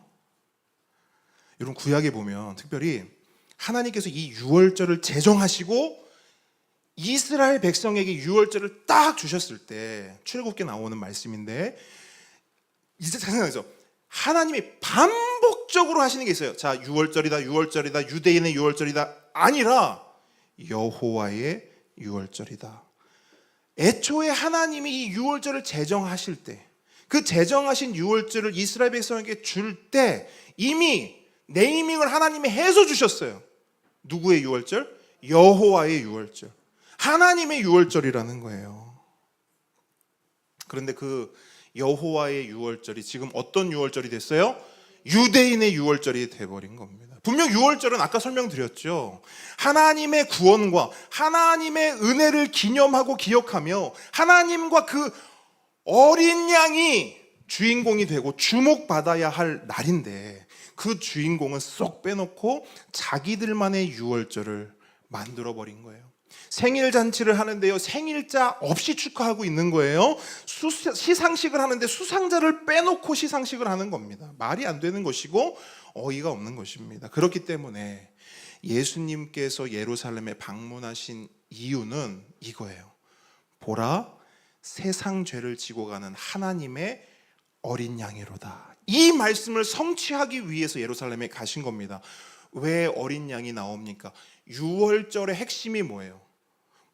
Speaker 1: 여러분, 구약에 보면 특별히 하나님께서 이 유월절을 제정하시고 이스라엘 백성에게 유월절을 딱 주셨을 때, 출애굽기에 나오는 말씀인데, 이제 생각해서 하나님이 반복적으로 하시는 게 있어요. 자, 유월절이다, 유월절이다, 유대인의 유월절이다 아니라 여호와의 유월절이다. 애초에 하나님이 이 유월절을 제정하실 때, 그 제정하신 유월절을 이스라엘 백성에게 줄 때 이미 네이밍을 하나님이 해서 주셨어요. 누구의 유월절? 여호와의 유월절. 하나님의 유월절이라는 거예요. 그런데 그 여호와의 유월절이 지금 어떤 유월절이 됐어요? 유대인의 유월절이 돼버린 겁니다. 분명 유월절은 아까 설명드렸죠. 하나님의 구원과 하나님의 은혜를 기념하고 기억하며 하나님과 그 어린 양이 주인공이 되고 주목받아야 할 날인데, 그 주인공은 쏙 빼놓고 자기들만의 유월절을 만들어버린 거예요. 생일 잔치를 하는데요, 생일자 없이 축하하고 있는 거예요. 시상식을 하는데 수상자를 빼놓고 시상식을 하는 겁니다. 말이 안 되는 것이고 어이가 없는 것입니다. 그렇기 때문에 예수님께서 예루살렘에 방문하신 이유는 이거예요. 보라, 세상 죄를 지고 가는 하나님의 어린 양이로다. 이 말씀을 성취하기 위해서 예루살렘에 가신 겁니다. 왜 어린 양이 나옵니까? 유월절의 핵심이 뭐예요?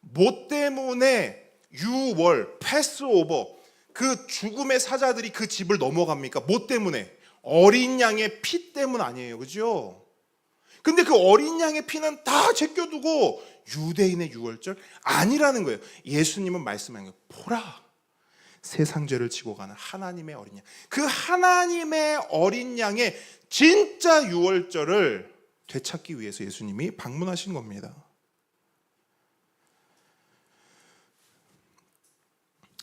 Speaker 1: 뭐 때문에 유월, 패스오버, 그 죽음의 사자들이 그 집을 넘어갑니까? 뭐 때문에? 어린 양의 피 때문 아니에요, 그죠? 근데 그 어린 양의 피는 다 제껴두고 유대인의 유월절 아니라는 거예요. 예수님은 말씀하는 거예요. 보라, 세상 죄를 지고 가는 하나님의 어린 양. 그 하나님의 어린 양의 진짜 유월절을 되찾기 위해서 예수님이 방문하신 겁니다.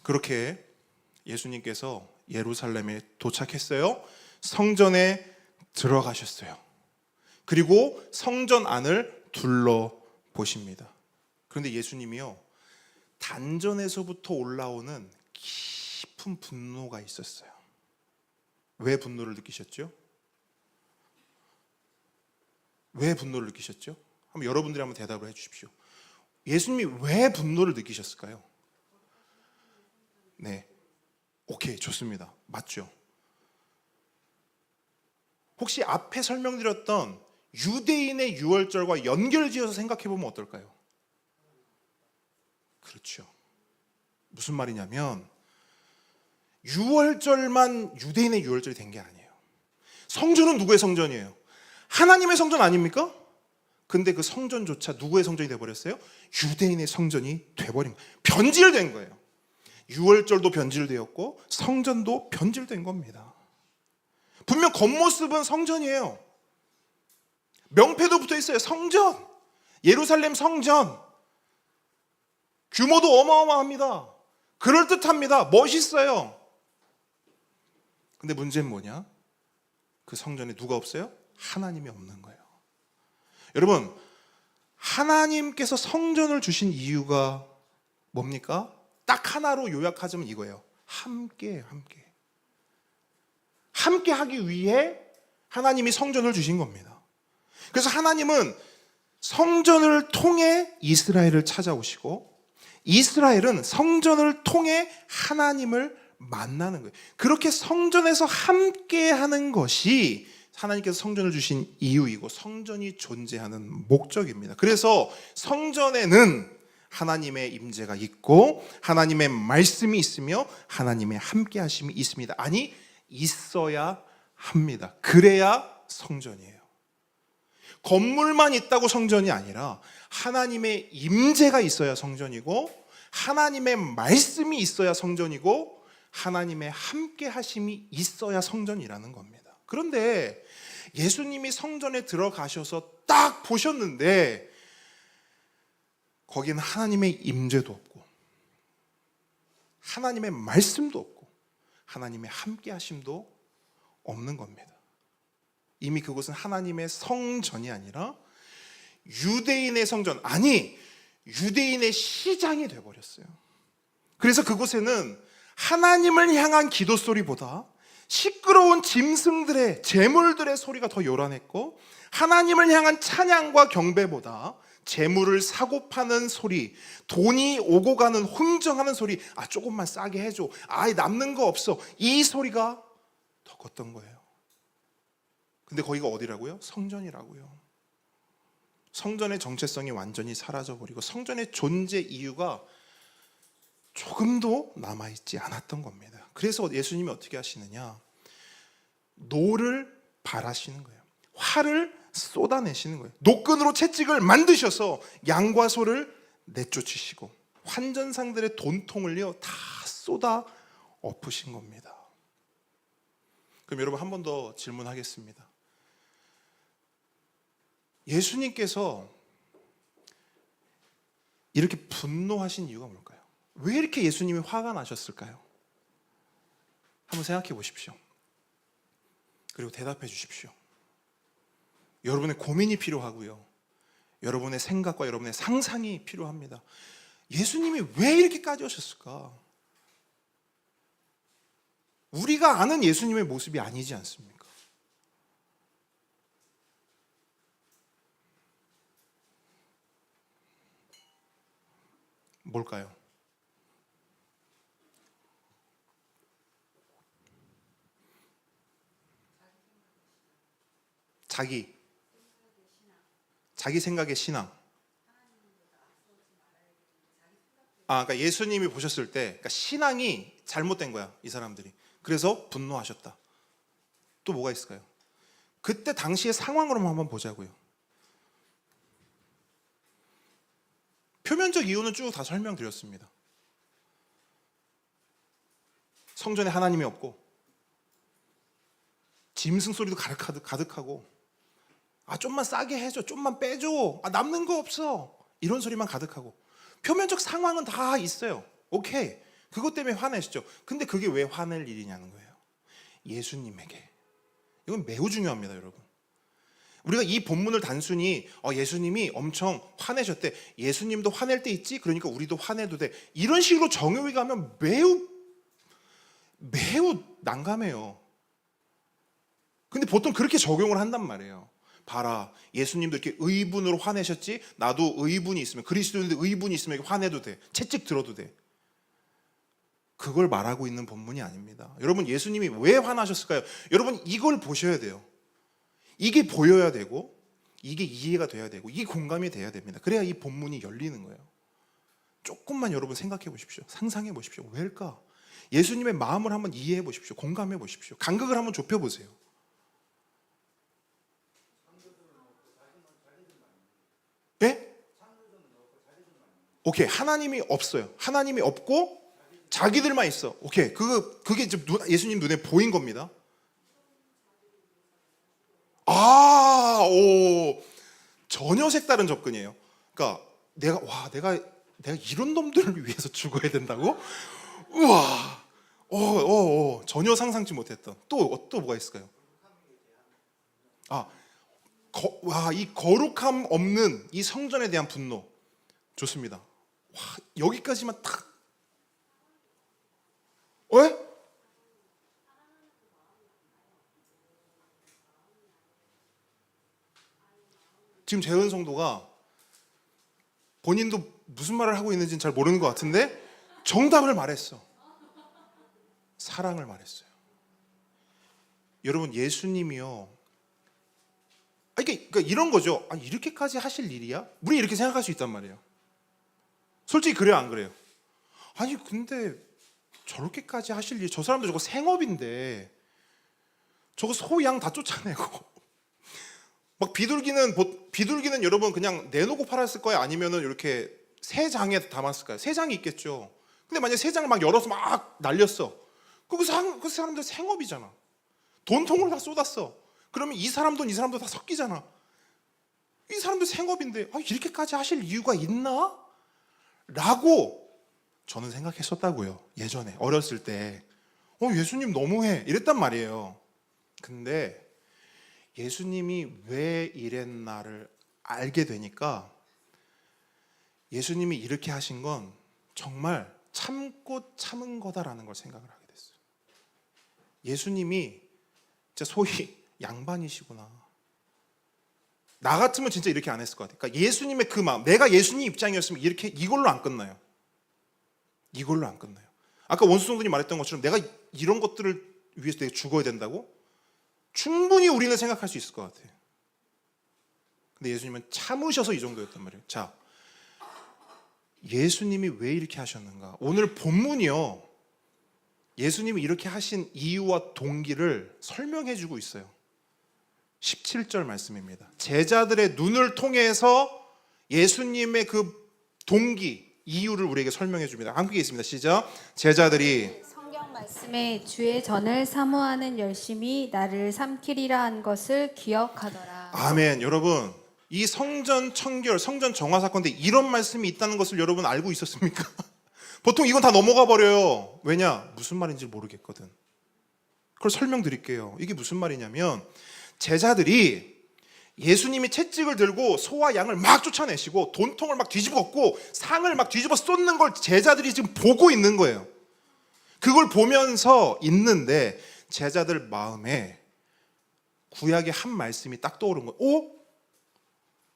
Speaker 1: 그렇게 예수님께서 예루살렘에 도착했어요. 성전에 들어가셨어요. 그리고 성전 안을 둘러보십니다. 그런데 예수님이요, 단전에서부터 올라오는 깊은 분노가 있었어요. 왜 분노를 느끼셨죠? 왜 분노를 느끼셨죠? 한번 여러분들이 한번 대답을 해 주십시오. 예수님이 왜 분노를 느끼셨을까요? 네, 오케이, 좋습니다. 맞죠? 혹시 앞에 설명드렸던 유대인의 유월절과 연결지어서 생각해보면 어떨까요? 그렇죠. 무슨 말이냐면 유월절만 유대인의 유월절이 된 게 아니에요. 성전은 누구의 성전이에요? 하나님의 성전 아닙니까? 근데 그 성전조차 누구의 성전이 돼버렸어요? 유대인의 성전이 돼버린 거예요. 변질된 거예요. 유월절도 변질되었고 성전도 변질된 겁니다. 분명 겉모습은 성전이에요. 명패도 붙어 있어요. 성전, 예루살렘 성전. 규모도 어마어마합니다. 그럴듯합니다. 멋있어요. 근데 문제는 뭐냐? 그 성전에 누가 없어요? 하나님이 없는 거예요. 여러분, 하나님께서 성전을 주신 이유가 뭡니까? 딱 하나로 요약하자면 이거예요. 함께 하기 위해 하나님이 성전을 주신 겁니다. 그래서 하나님은 성전을 통해 이스라엘을 찾아오시고 이스라엘은 성전을 통해 하나님을 만나는 거예요. 그렇게 성전에서 함께 하는 것이 하나님께서 성전을 주신 이유이고 성전이 존재하는 목적입니다. 그래서 성전에는 하나님의 임재가 있고 하나님의 말씀이 있으며 하나님의 함께 하심이 있습니다. 아니, 있어야 합니다. 그래야 성전이에요. 건물만 있다고 성전이 아니라 하나님의 임재가 있어야 성전이고 하나님의 말씀이 있어야 성전이고 하나님의 함께 하심이 있어야 성전이라는 겁니다. 그런데 예수님이 성전에 들어가셔서 딱 보셨는데 거기는 하나님의 임재도 없고 하나님의 말씀도 없고 하나님의 함께 하심도 없는 겁니다. 이미 그곳은 하나님의 성전이 아니라 유대인의 성전, 아니 유대인의 시장이 되어버렸어요. 그래서 그곳에는 하나님을 향한 기도 소리보다 시끄러운 짐승들의 제물들의 소리가 더 요란했고 하나님을 향한 찬양과 경배보다 재물을 사고 파는 소리, 돈이 오고 가는 흥정하는 소리, 조금만 싸게 해줘, 남는 거 없어, 이 소리가 더 컸던 거예요. 근데 거기가 어디라고요? 성전이라고요. 성전의 정체성이 완전히 사라져버리고 성전의 존재 이유가 조금도 남아있지 않았던 겁니다. 그래서 예수님이 어떻게 하시느냐, 노를 발하시는 거예요. 화를 쏟아내시는 거예요. 노끈으로 채찍을 만드셔서 양과 소를 내쫓으시고 환전상들의 돈통을요 다 쏟아 엎으신 겁니다. 그럼 여러분 한 번 더 질문하겠습니다. 예수님께서 이렇게 분노하신 이유가 뭘까요? 왜 이렇게 예수님이 화가 나셨을까요? 한번 생각해 보십시오. 그리고 대답해 주십시오. 여러분의 고민이 필요하고요, 여러분의 생각과 여러분의 상상이 필요합니다. 예수님이 왜 이렇게까지 하셨을까? 우리가 아는 예수님의 모습이 아니지 않습니까? 뭘까요? 자기 생각의 신앙. 그러니까 예수님이 보셨을 때 그러니까 신앙이 잘못된 거야, 이 사람들이. 그래서 분노하셨다. 또 뭐가 있을까요? 그때 당시의 상황으로만 한번 보자고요. 표면적 이유는 쭉 다 설명드렸습니다. 성전에 하나님이 없고, 짐승 소리도 가득하고, 좀만 싸게 해줘, 좀만 빼줘, 남는 거 없어, 이런 소리만 가득하고, 표면적 상황은 다 있어요. 오케이, 그것 때문에 화내시죠. 근데 그게 왜 화낼 일이냐는 거예요. 예수님에게. 이건 매우 중요합니다, 여러분. 우리가 이 본문을 단순히 예수님이 엄청 화내셨대, 예수님도 화낼 때 있지, 그러니까 우리도 화내도 돼, 이런 식으로 정의를 가면 매우 난감해요. 근데 보통 그렇게 적용을 한단 말이에요. 봐라, 예수님도 이렇게 의분으로 화내셨지, 나도 의분이 있으면, 그리스도인데 의분이 있으면 이렇게 화내도 돼, 채찍 들어도 돼. 그걸 말하고 있는 본문이 아닙니다. 여러분, 예수님이 왜 화나셨을까요? 여러분, 이걸 보셔야 돼요. 이게 보여야 되고, 이게 이해가 돼야 되고, 이게 공감이 돼야 됩니다. 그래야 이 본문이 열리는 거예요. 조금만 여러분 생각해 보십시오. 상상해 보십시오. 왜일까? 예수님의 마음을 한번 이해해 보십시오. 공감해 보십시오. 간극을 한번 좁혀 보세요. 예? 오케이, 하나님이 없어요. 하나님이 없고 자기들만 있어. 오케이, 그게 이제 예수님 눈에 보인 겁니다. 전혀 색다른 접근이에요. 그러니까 내가 이런 놈들을 위해서 죽어야 된다고? 우와, 전혀 상상치 못했던. 또 뭐가 있을까요? 이 거룩함 없는 이 성전에 대한 분노. 좋습니다. 여기까지만 딱. 왜? 지금 재은 성도가 본인도 무슨 말을 하고 있는지는 잘 모르는 것 같은데 정답을 말했어. 사랑을 말했어요. 여러분, 예수님이요, 그러니까 이런 거죠. 이렇게까지 하실 일이야? 우리 이렇게 생각할 수 있단 말이에요. 솔직히 그래요, 안 그래요? 근데 저렇게까지 하실 일, 저 사람들 저거 생업인데 저거 소, 양 다 쫓아내고 막 비둘기는 여러분 그냥 내놓고 팔았을 거예요? 아니면은 이렇게 새 장에 담았을까요? 새 장이 있겠죠. 근데 만약에 새 장을 막 열어서 막 날렸어. 그 사람들 생업이잖아. 돈통으로 다 쏟았어. 그러면 이 사람 돈, 이 사람 돈 다 섞이잖아. 이 사람들 생업인데 이렇게까지 하실 이유가 있나? 라고 저는 생각했었다고요. 예전에 어렸을 때 예수님 너무해 이랬단 말이에요. 근데 예수님이 왜 이랬나를 알게 되니까 예수님이 이렇게 하신 건 정말 참고 참은 거다라는 걸 생각을 하게 됐어요. 예수님이 진짜 소위 양반이시구나. 나 같으면 진짜 이렇게 안 했을 것 같아요. 그러니까 예수님의 그 마음, 내가 예수님 입장이었으면 이걸로 안 끝나요. 이걸로 안 끝나요. 아까 원수 성도님 말했던 것처럼 내가 이런 것들을 위해서 내가 죽어야 된다고? 충분히 우리는 생각할 수 있을 것 같아요. 근데 예수님은 참으셔서 이 정도였단 말이에요. 자, 예수님이 왜 이렇게 하셨는가? 오늘 본문이요, 예수님이 이렇게 하신 이유와 동기를 설명해 주고 있어요. 17절 말씀입니다. 제자들의 눈을 통해서 예수님의 그 동기, 이유를 우리에게 설명해 줍니다. 함께 있습니다. 시작. 제자들이
Speaker 2: 성경 말씀에 주의 전을 사모하는 열심이 나를 삼키리라 한 것을 기억하더라.
Speaker 1: 아멘. 여러분, 이 성전 청결, 성전 정화 사건 때 이런 말씀이 있다는 것을 여러분 알고 있었습니까? 보통 이건 다 넘어가 버려요. 왜냐? 무슨 말인지 모르겠거든. 그걸 설명드릴게요. 이게 무슨 말이냐면 제자들이 예수님이 채찍을 들고 소와 양을 막 쫓아내시고 돈통을 막 뒤집어 엎고 상을 막 뒤집어 쏟는 걸 제자들이 지금 보고 있는 거예요. 그걸 보면서 있는데 제자들 마음에 구약의 한 말씀이 딱 떠오른 거예요. 오?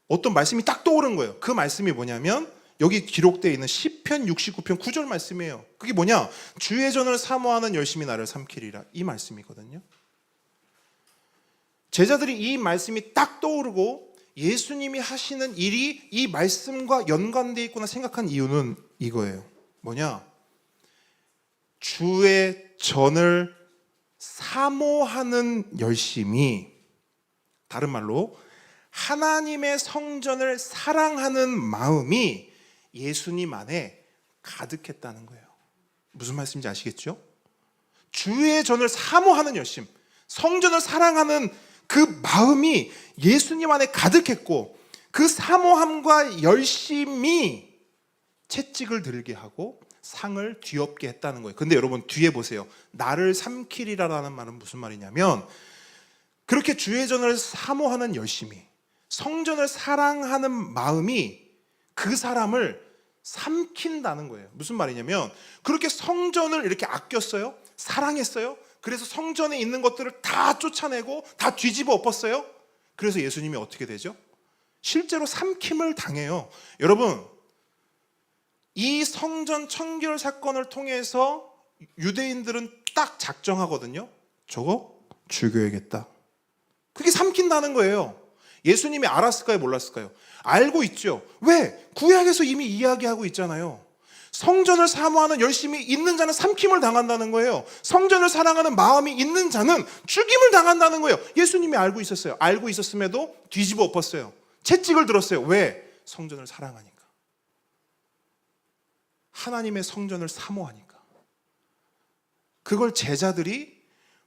Speaker 1: 어떤 말씀이 딱 떠오른 거예요. 그 말씀이 뭐냐면 여기 기록되어 있는 시편 69편 9절 말씀이에요. 그게 뭐냐? 주의 전을 사모하는 열심히 나를 삼키리라. 이 말씀이거든요. 제자들이 이 말씀이 딱 떠오르고 예수님이 하시는 일이 이 말씀과 연관되어 있구나 생각한 이유는 이거예요. 뭐냐? 주의 전을 사모하는 열심이, 다른 말로 하나님의 성전을 사랑하는 마음이 예수님 안에 가득했다는 거예요. 무슨 말씀인지 아시겠죠? 주의 전을 사모하는 열심, 성전을 사랑하는 그 마음이 예수님 안에 가득했고 그 사모함과 열심이 채찍을 들게 하고 상을 뒤엎게 했다는 거예요. 근데 여러분 뒤에 보세요. 나를 삼키리라라는 말은 무슨 말이냐면 그렇게 주의 전을 사모하는 열심이, 성전을 사랑하는 마음이 그 사람을 삼킨다는 거예요. 무슨 말이냐면 그렇게 성전을 이렇게 아꼈어요. 사랑했어요. 그래서 성전에 있는 것들을 다 쫓아내고 다 뒤집어 엎었어요. 그래서 예수님이 어떻게 되죠? 실제로 삼킴을 당해요. 여러분, 이 성전 청결 사건을 통해서 유대인들은 딱 작정하거든요. 저거 죽여야겠다. 그게 삼킨다는 거예요. 예수님이 알았을까요? 몰랐을까요? 알고 있죠. 왜? 구약에서 이미 이야기하고 있잖아요. 성전을 사모하는 열심이 있는 자는 삼킴을 당한다는 거예요. 성전을 사랑하는 마음이 있는 자는 죽임을 당한다는 거예요. 예수님이 알고 있었어요. 알고 있었음에도 뒤집어 엎었어요. 채찍을 들었어요. 왜? 성전을 사랑하니까. 하나님의 성전을 사모하니까. 그걸 제자들이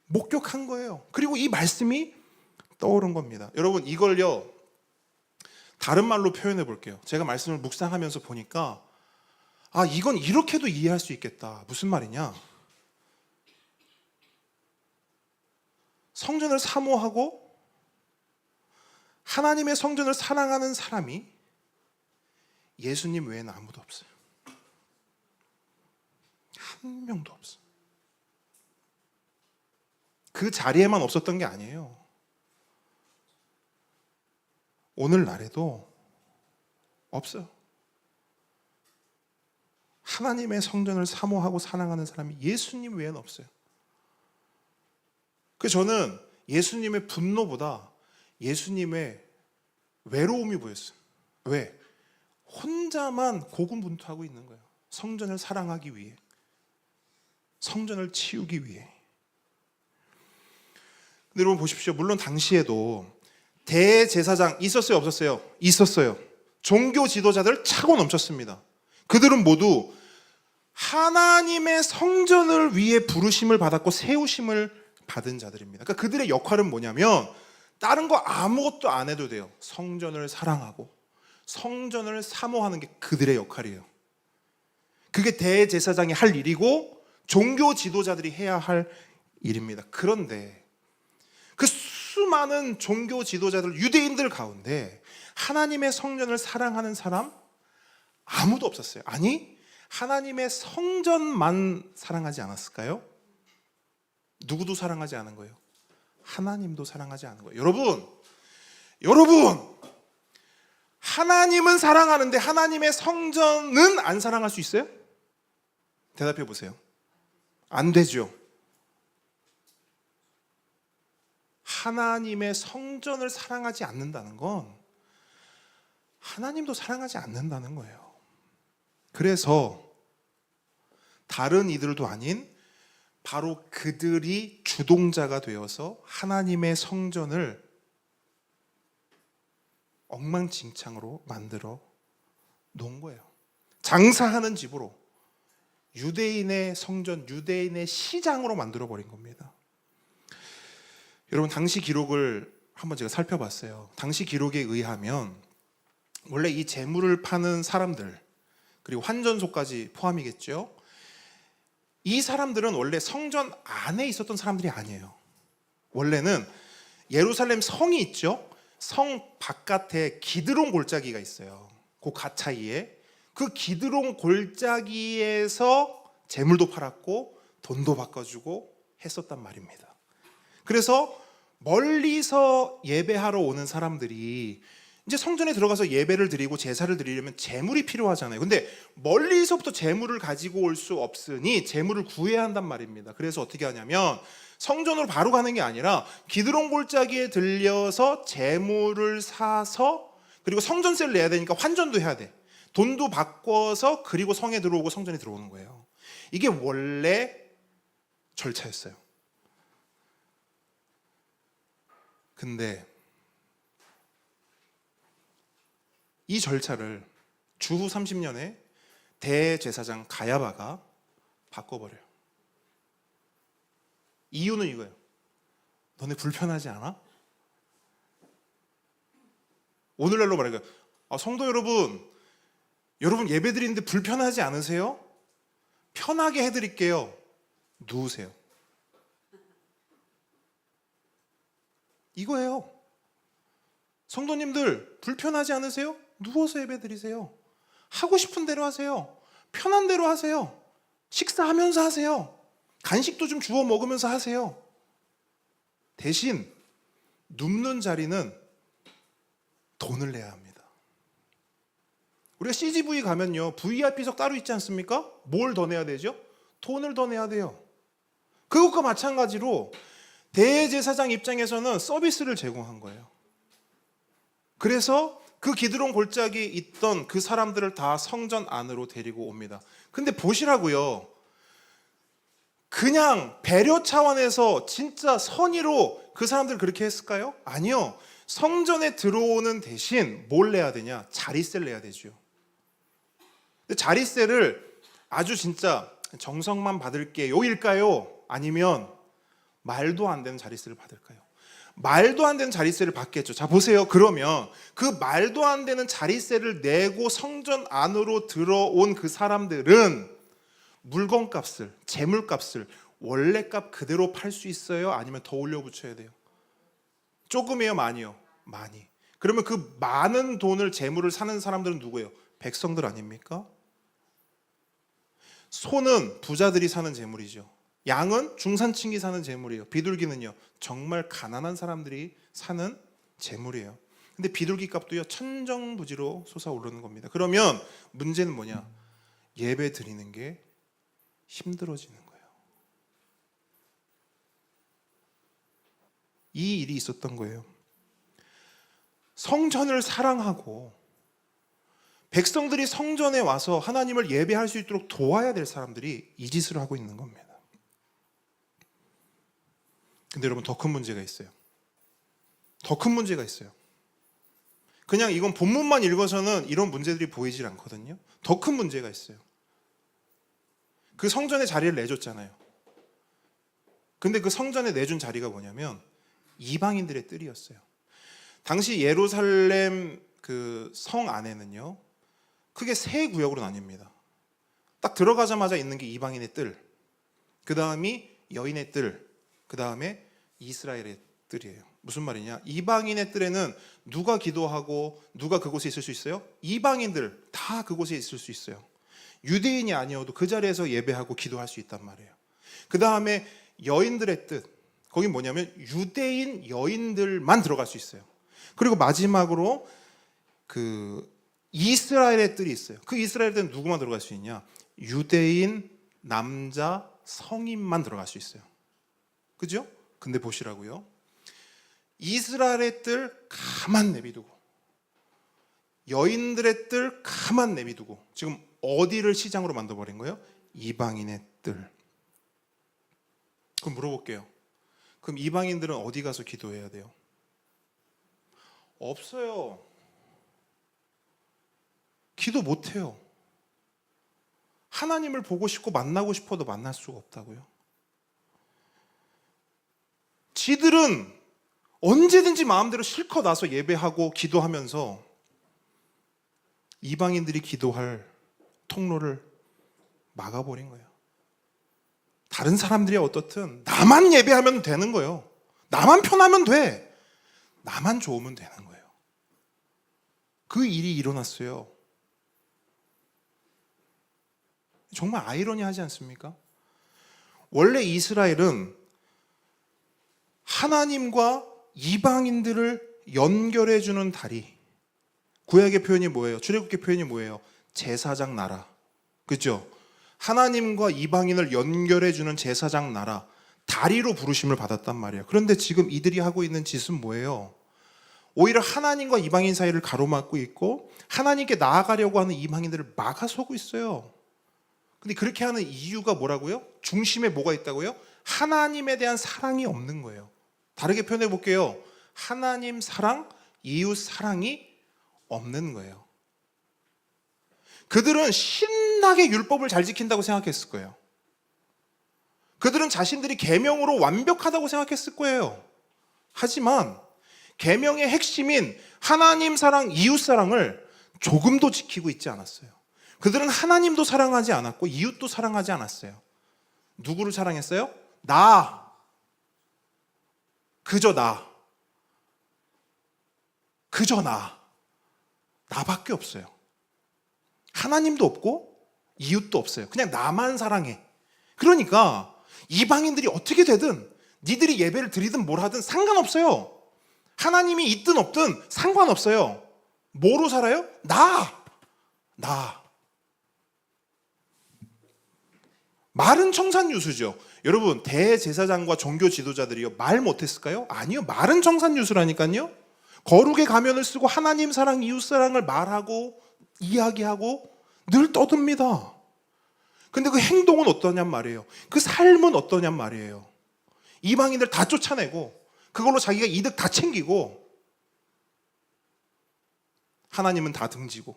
Speaker 1: 목격한 거예요. 그리고 이 말씀이 떠오른 겁니다. 여러분 이걸요 다른 말로 표현해 볼게요. 제가 말씀을 묵상하면서 보니까 이건 이렇게도 이해할 수 있겠다. 무슨 말이냐? 성전을 사모하고 하나님의 성전을 사랑하는 사람이 예수님 외에는 아무도 없어요. 한 명도 없어요. 그 자리에만 없었던 게 아니에요. 오늘날에도 없어요. 하나님의 성전을 사모하고 사랑하는 사람이 예수님 외에는 없어요. 그래서 저는 예수님의 분노보다 예수님의 외로움이 보였어요. 왜? 혼자만 고군분투하고 있는 거예요. 성전을 사랑하기 위해, 성전을 치우기 위해. 근데 여러분 보십시오. 물론 당시에도 대제사장 있었어요? 없었어요? 있었어요. 종교 지도자들 차고 넘쳤습니다. 그들은 모두 하나님의 성전을 위해 부르심을 받았고 세우심을 받은 자들입니다. 그러니까 그들의 역할은 뭐냐면 다른 거 아무것도 안 해도 돼요. 성전을 사랑하고 성전을 사모하는 게 그들의 역할이에요. 그게 대제사장이 할 일이고 종교 지도자들이 해야 할 일입니다. 그런데 그 수많은 종교 지도자들, 유대인들 가운데 하나님의 성전을 사랑하는 사람 아무도 없었어요. 아니, 하나님의 성전만 사랑하지 않았을까요? 누구도 사랑하지 않은 거예요? 하나님도 사랑하지 않은 거예요. 여러분, 하나님은 사랑하는데 하나님의 성전은 안 사랑할 수 있어요? 대답해 보세요. 안 되죠. 하나님의 성전을 사랑하지 않는다는 건 하나님도 사랑하지 않는다는 거예요. 그래서 다른 이들도 아닌 바로 그들이 주동자가 되어서 하나님의 성전을 엉망진창으로 만들어 놓은 거예요. 장사하는 집으로, 유대인의 성전, 유대인의 시장으로 만들어 버린 겁니다. 여러분, 당시 기록을 한번 제가 살펴봤어요. 당시 기록에 의하면 원래 이 재물을 파는 사람들, 그리고 환전소까지 포함이겠죠. 이 사람들은 원래 성전 안에 있었던 사람들이 아니에요. 원래는 예루살렘 성이 있죠. 성 바깥에 기드론 골짜기가 있어요. 그 가차이에. 그 기드론 골짜기에서 재물도 팔았고 돈도 바꿔주고 했었단 말입니다. 그래서 멀리서 예배하러 오는 사람들이 이제 성전에 들어가서 예배를 드리고 제사를 드리려면 재물이 필요하잖아요. 근데 멀리서부터 재물을 가지고 올 수 없으니 재물을 구해야 한단 말입니다. 그래서 어떻게 하냐면 성전으로 바로 가는 게 아니라 기드론 골짜기에 들려서 재물을 사서, 그리고 성전세를 내야 되니까 환전도 해야 돼. 돈도 바꿔서 그리고 성에 들어오고 성전에 들어오는 거예요. 이게 원래 절차였어요. 근데 이 절차를 주후 30년에 대제사장 가야바가 바꿔버려요. 이유는 이거예요. 너네 불편하지 않아? 오늘날로 말하니까 성도 여러분 예배 드리는데 불편하지 않으세요? 편하게 해드릴게요. 누우세요. 이거예요. 성도님들 불편하지 않으세요? 누워서 예배 드리세요. 하고 싶은 대로 하세요. 편한 대로 하세요. 식사하면서 하세요. 간식도 좀 주워 먹으면서 하세요. 대신 눕는 자리는 돈을 내야 합니다. 우리가 CGV 가면요, VIP석 따로 있지 않습니까? 뭘 더 내야 되죠? 돈을 더 내야 돼요. 그것과 마찬가지로 대제사장 입장에서는 서비스를 제공한 거예요. 그래서 그 기드론 골짜기에 있던 그 사람들을 다 성전 안으로 데리고 옵니다. 근데 보시라고요. 그냥 배려 차원에서 진짜 선의로 그 사람들 그렇게 했을까요? 아니요. 성전에 들어오는 대신 뭘 내야 되냐? 자릿세를 내야 되죠. 근데 자릿세를 아주 진짜 정성만 받을게요일까요? 아니면 말도 안 되는 자릿세를 받을까요? 말도 안 되는 자릿세를 받겠죠. 자, 보세요. 그러면 그 말도 안 되는 자릿세를 내고 성전 안으로 들어온 그 사람들은 물건값을, 재물값을 원래값 그대로 팔 수 있어요? 아니면 더 올려 붙여야 돼요? 조금이에요, 많이요? 많이. 그러면 그 많은 돈을, 재물을 사는 사람들은 누구예요? 백성들 아닙니까? 소는 부자들이 사는 재물이죠. 양은 중산층이 사는 재물이에요. 비둘기는요, 정말 가난한 사람들이 사는 재물이에요. 근데 비둘기 값도요, 천정부지로 솟아오르는 겁니다. 그러면 문제는 뭐냐? 예배 드리는 게 힘들어지는 거예요. 이 일이 있었던 거예요. 성전을 사랑하고 백성들이 성전에 와서 하나님을 예배할 수 있도록 도와야 될 사람들이 이 짓을 하고 있는 겁니다. 근데 여러분, 더 큰 문제가 있어요. 더 큰 문제가 있어요. 그냥 이건 본문만 읽어서는 이런 문제들이 보이질 않거든요. 더 큰 문제가 있어요. 그 성전에 자리를 내줬잖아요. 근데 그 성전에 내준 자리가 뭐냐면 이방인들의 뜰이었어요. 당시 예루살렘 그 성 안에는요, 크게 세 구역으로 나뉩니다. 딱 들어가자마자 있는 게 이방인의 뜰, 그 다음이 여인의 뜰, 그 다음에 이스라엘의 뜰이에요. 무슨 말이냐? 이방인의 뜰에는 누가 기도하고 누가 그곳에 있을 수 있어요? 이방인들 다 그곳에 있을 수 있어요. 유대인이 아니어도 그 자리에서 예배하고 기도할 수 있단 말이에요. 그 다음에 여인들의 뜰, 거긴 뭐냐면 유대인 여인들만 들어갈 수 있어요. 그리고 마지막으로 그 이스라엘의 뜰이 있어요. 그 이스라엘 뜰은 누구만 들어갈 수 있냐? 유대인 남자 성인만 들어갈 수 있어요. 그죠? 근데 보시라고요. 이스라엘의 뜰 가만 내비두고 여인들의 뜰 가만 내비두고 지금 어디를 시장으로 만들어버린 거예요? 이방인의 뜰. 그럼 물어볼게요. 그럼 이방인들은 어디 가서 기도해야 돼요? 없어요. 기도 못해요. 하나님을 보고 싶고 만나고 싶어도 만날 수가 없다고요. 지들은 언제든지 마음대로 실컷 와서 예배하고 기도하면서 이방인들이 기도할 통로를 막아버린 거예요. 다른 사람들이 어떻든 나만 예배하면 되는 거예요. 나만 편하면 돼. 나만 좋으면 되는 거예요. 그 일이 일어났어요. 정말 아이러니하지 않습니까? 원래 이스라엘은 하나님과 이방인들을 연결해주는 다리. 구약의 표현이 뭐예요? 출애굽기 표현이 뭐예요? 제사장 나라. 그렇죠? 하나님과 이방인을 연결해주는 제사장 나라. 다리로 부르심을 받았단 말이에요. 그런데 지금 이들이 하고 있는 짓은 뭐예요? 오히려 하나님과 이방인 사이를 가로막고 있고 하나님께 나아가려고 하는 이방인들을 막아서고 있어요. 근데 그렇게 하는 이유가 뭐라고요? 중심에 뭐가 있다고요? 하나님에 대한 사랑이 없는 거예요. 다르게 표현해 볼게요. 하나님 사랑, 이웃 사랑이 없는 거예요. 그들은 신나게 율법을 잘 지킨다고 생각했을 거예요. 그들은 자신들이 계명으로 완벽하다고 생각했을 거예요. 하지만 계명의 핵심인 하나님 사랑, 이웃 사랑을 조금도 지키고 있지 않았어요. 그들은 하나님도 사랑하지 않았고 이웃도 사랑하지 않았어요. 누구를 사랑했어요? 나. 그저 나. 그저 나. 나밖에 없어요. 하나님도 없고 이웃도 없어요. 그냥 나만 사랑해. 그러니까 이방인들이 어떻게 되든 니들이 예배를 드리든 뭘 하든 상관없어요. 하나님이 있든 없든 상관없어요. 뭐로 살아요? 나. 말은 청산유수죠. 여러분, 대제사장과 종교 지도자들이요 말 못했을까요? 아니요, 말은 청산유수라니까요. 거룩의 가면을 쓰고 하나님 사랑, 이웃 사랑을 말하고 이야기하고 늘 떠듭니다. 근데 그 행동은 어떠냔 말이에요. 그 삶은 어떠냔 말이에요. 이방인들 다 쫓아내고 그걸로 자기가 이득 다 챙기고 하나님은 다 등지고.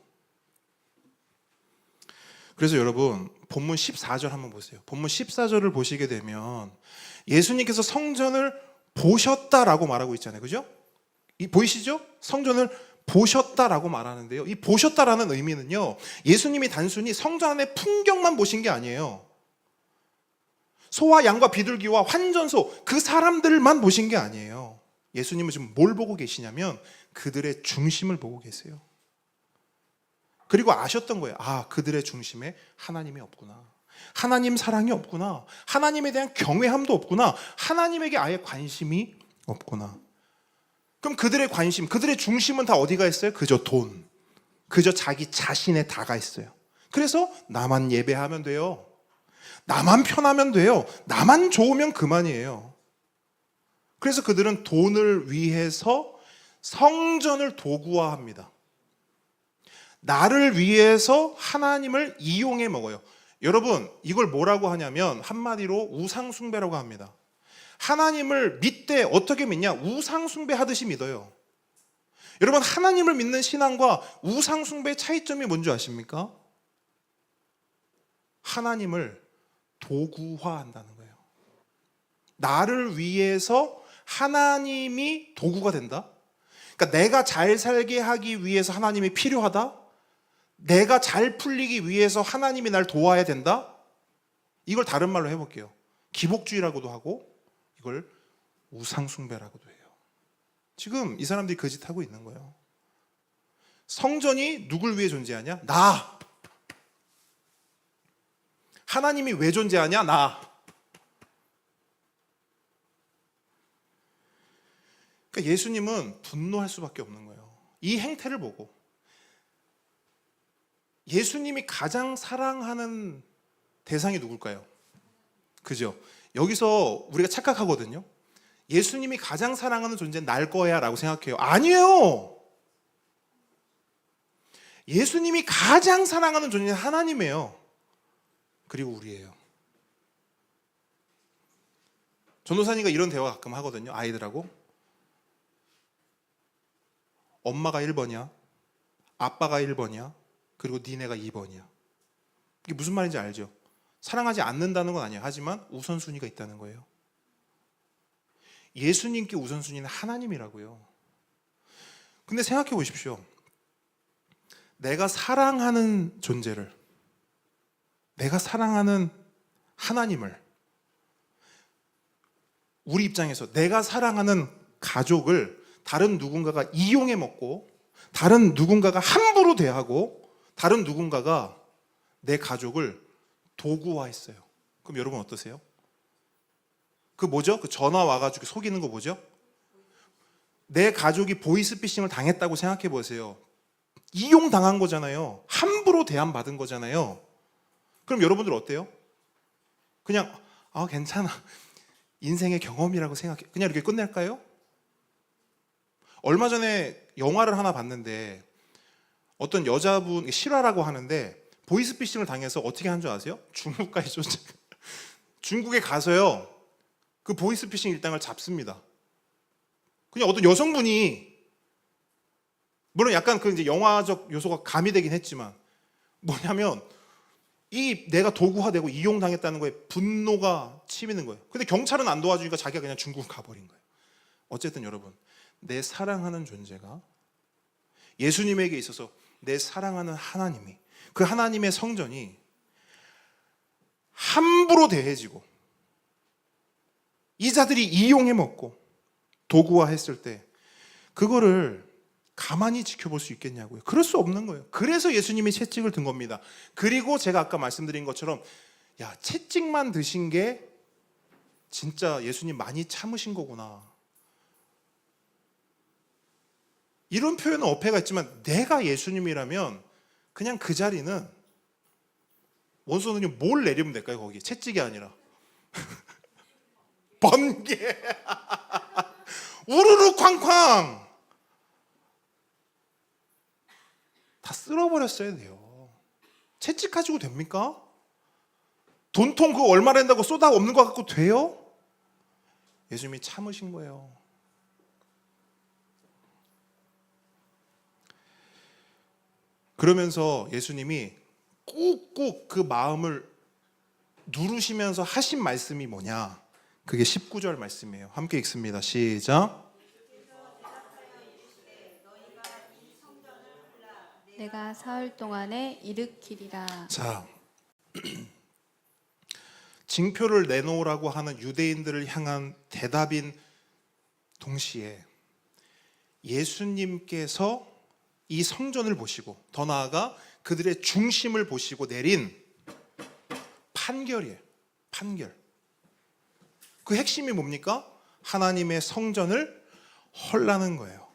Speaker 1: 그래서 여러분 본문 14절 한번 보세요. 본문 14절을 보시게 되면 예수님께서 성전을 보셨다라고 말하고 있잖아요. 그죠? 보이시죠? 성전을 보셨다라고 말하는데요. 이 보셨다라는 의미는요, 예수님이 단순히 성전 안의 풍경만 보신 게 아니에요. 소와 양과 비둘기와 환전소, 그 사람들만 보신 게 아니에요. 예수님은 지금 뭘 보고 계시냐면 그들의 중심을 보고 계세요. 그리고 아셨던 거예요. 아, 그들의 중심에 하나님이 없구나. 하나님 사랑이 없구나. 하나님에 대한 경외함도 없구나. 하나님에게 아예 관심이 없구나. 그럼 그들의 관심, 그들의 중심은 다 어디가 있어요? 그저 돈, 그저 자기 자신에 다가 있어요. 그래서 나만 예배하면 돼요. 나만 편하면 돼요. 나만 좋으면 그만이에요. 그래서 그들은 돈을 위해서 성전을 도구화합니다. 나를 위해서 하나님을 이용해 먹어요. 여러분, 이걸 뭐라고 하냐면 한마디로 우상숭배라고 합니다. 하나님을 믿되 어떻게 믿냐? 우상숭배하듯이 믿어요. 여러분, 하나님을 믿는 신앙과 우상숭배의 차이점이 뭔지 아십니까? 하나님을 도구화한다는 거예요. 나를 위해서 하나님이 도구가 된다? 그러니까 내가 잘 살게 하기 위해서 하나님이 필요하다? 내가 잘 풀리기 위해서 하나님이 날 도와야 된다? 이걸 다른 말로 해볼게요. 기복주의라고도 하고 이걸 우상숭배라고도 해요. 지금 이 사람들이 그 짓 하고 있는 거예요. 성전이 누굴 위해 존재하냐? 나. 하나님이 왜 존재하냐? 나. 그러니까 예수님은 분노할 수밖에 없는 거예요. 이 행태를 보고. 예수님이 가장 사랑하는 대상이 누굴까요? 그죠? 여기서 우리가 착각하거든요. 예수님이 가장 사랑하는 존재는 날 거야 라고 생각해요. 아니에요. 예수님이 가장 사랑하는 존재는 하나님이에요. 그리고 우리예요. 전도사님과 이런 대화 가끔 하거든요. 아이들하고. 엄마가 1번이야. 아빠가 1번이야. 그리고 니네가 2번이야. 이게 무슨 말인지 알죠? 사랑하지 않는다는 건 아니에요. 하지만 우선순위가 있다는 거예요. 예수님께 우선순위는 하나님이라고요. 근데 생각해 보십시오. 내가 사랑하는 존재를, 내가 사랑하는 하나님을, 우리 입장에서 내가 사랑하는 가족을 다른 누군가가 이용해 먹고, 다른 누군가가 함부로 대하고, 다른 누군가가 내 가족을 도구화했어요. 그럼 여러분 어떠세요? 그 뭐죠? 그 전화 와가지고 속이는 거 뭐죠? 내 가족이 보이스피싱을 당했다고 생각해 보세요. 이용당한 거잖아요. 함부로 대함받은 거잖아요. 그럼 여러분들 어때요? 그냥 괜찮아, 인생의 경험이라고 생각해, 그냥 이렇게 끝낼까요? 얼마 전에 영화를 하나 봤는데 어떤 여자분, 실화라고 하는데 보이스피싱을 당해서 어떻게 한 줄 아세요? 중국까지 쫓아 중국에 가서요 그 보이스피싱 일당을 잡습니다. 그냥 어떤 여성분이, 물론 약간 그 이제 영화적 요소가 가미되긴 했지만, 뭐냐면 이 내가 도구화되고 이용당했다는 거에 분노가 치미는 거예요. 근데 경찰은 안 도와주니까 자기가 그냥 중국 가버린 거예요. 어쨌든 여러분, 내 사랑하는 존재가, 예수님에게 있어서 내 사랑하는 하나님이, 그 하나님의 성전이 함부로 대해지고 이 자들이 이용해 먹고 도구화했을 때 그거를 가만히 지켜볼 수 있겠냐고요. 그럴 수 없는 거예요. 그래서 예수님이 채찍을 든 겁니다. 그리고 제가 아까 말씀드린 것처럼, 야, 채찍만 드신 게 진짜 예수님 많이 참으신 거구나, 이런 표현은 어폐가 있지만, 내가 예수님이라면 그냥 그 자리는 원수는 뭘 내리면 될까요? 거기 채찍이 아니라 번개 우르르 쾅쾅 다 쓸어버렸어야 돼요. 채찍 가지고 됩니까? 돈통 그거 얼마 낸다고 쏟아 없는 거 갖고 돼요? 예수님이 참으신 거예요. 그러면서 예수님이 꾹꾹 그 마음을 누르시면서 하신 말씀이 뭐냐? 그게 19절 말씀이에요. 함께 읽습니다. 시작.
Speaker 2: 내가 사흘 동안에 일으키리라.
Speaker 1: 자, 징표를 내놓으라고 하는 유대인들을 향한 대답인 동시에 예수님께서 이 성전을 보시고, 더 나아가 그들의 중심을 보시고 내린 판결이에요. 판결. 그 핵심이 뭡니까? 하나님의 성전을 헐라는 거예요.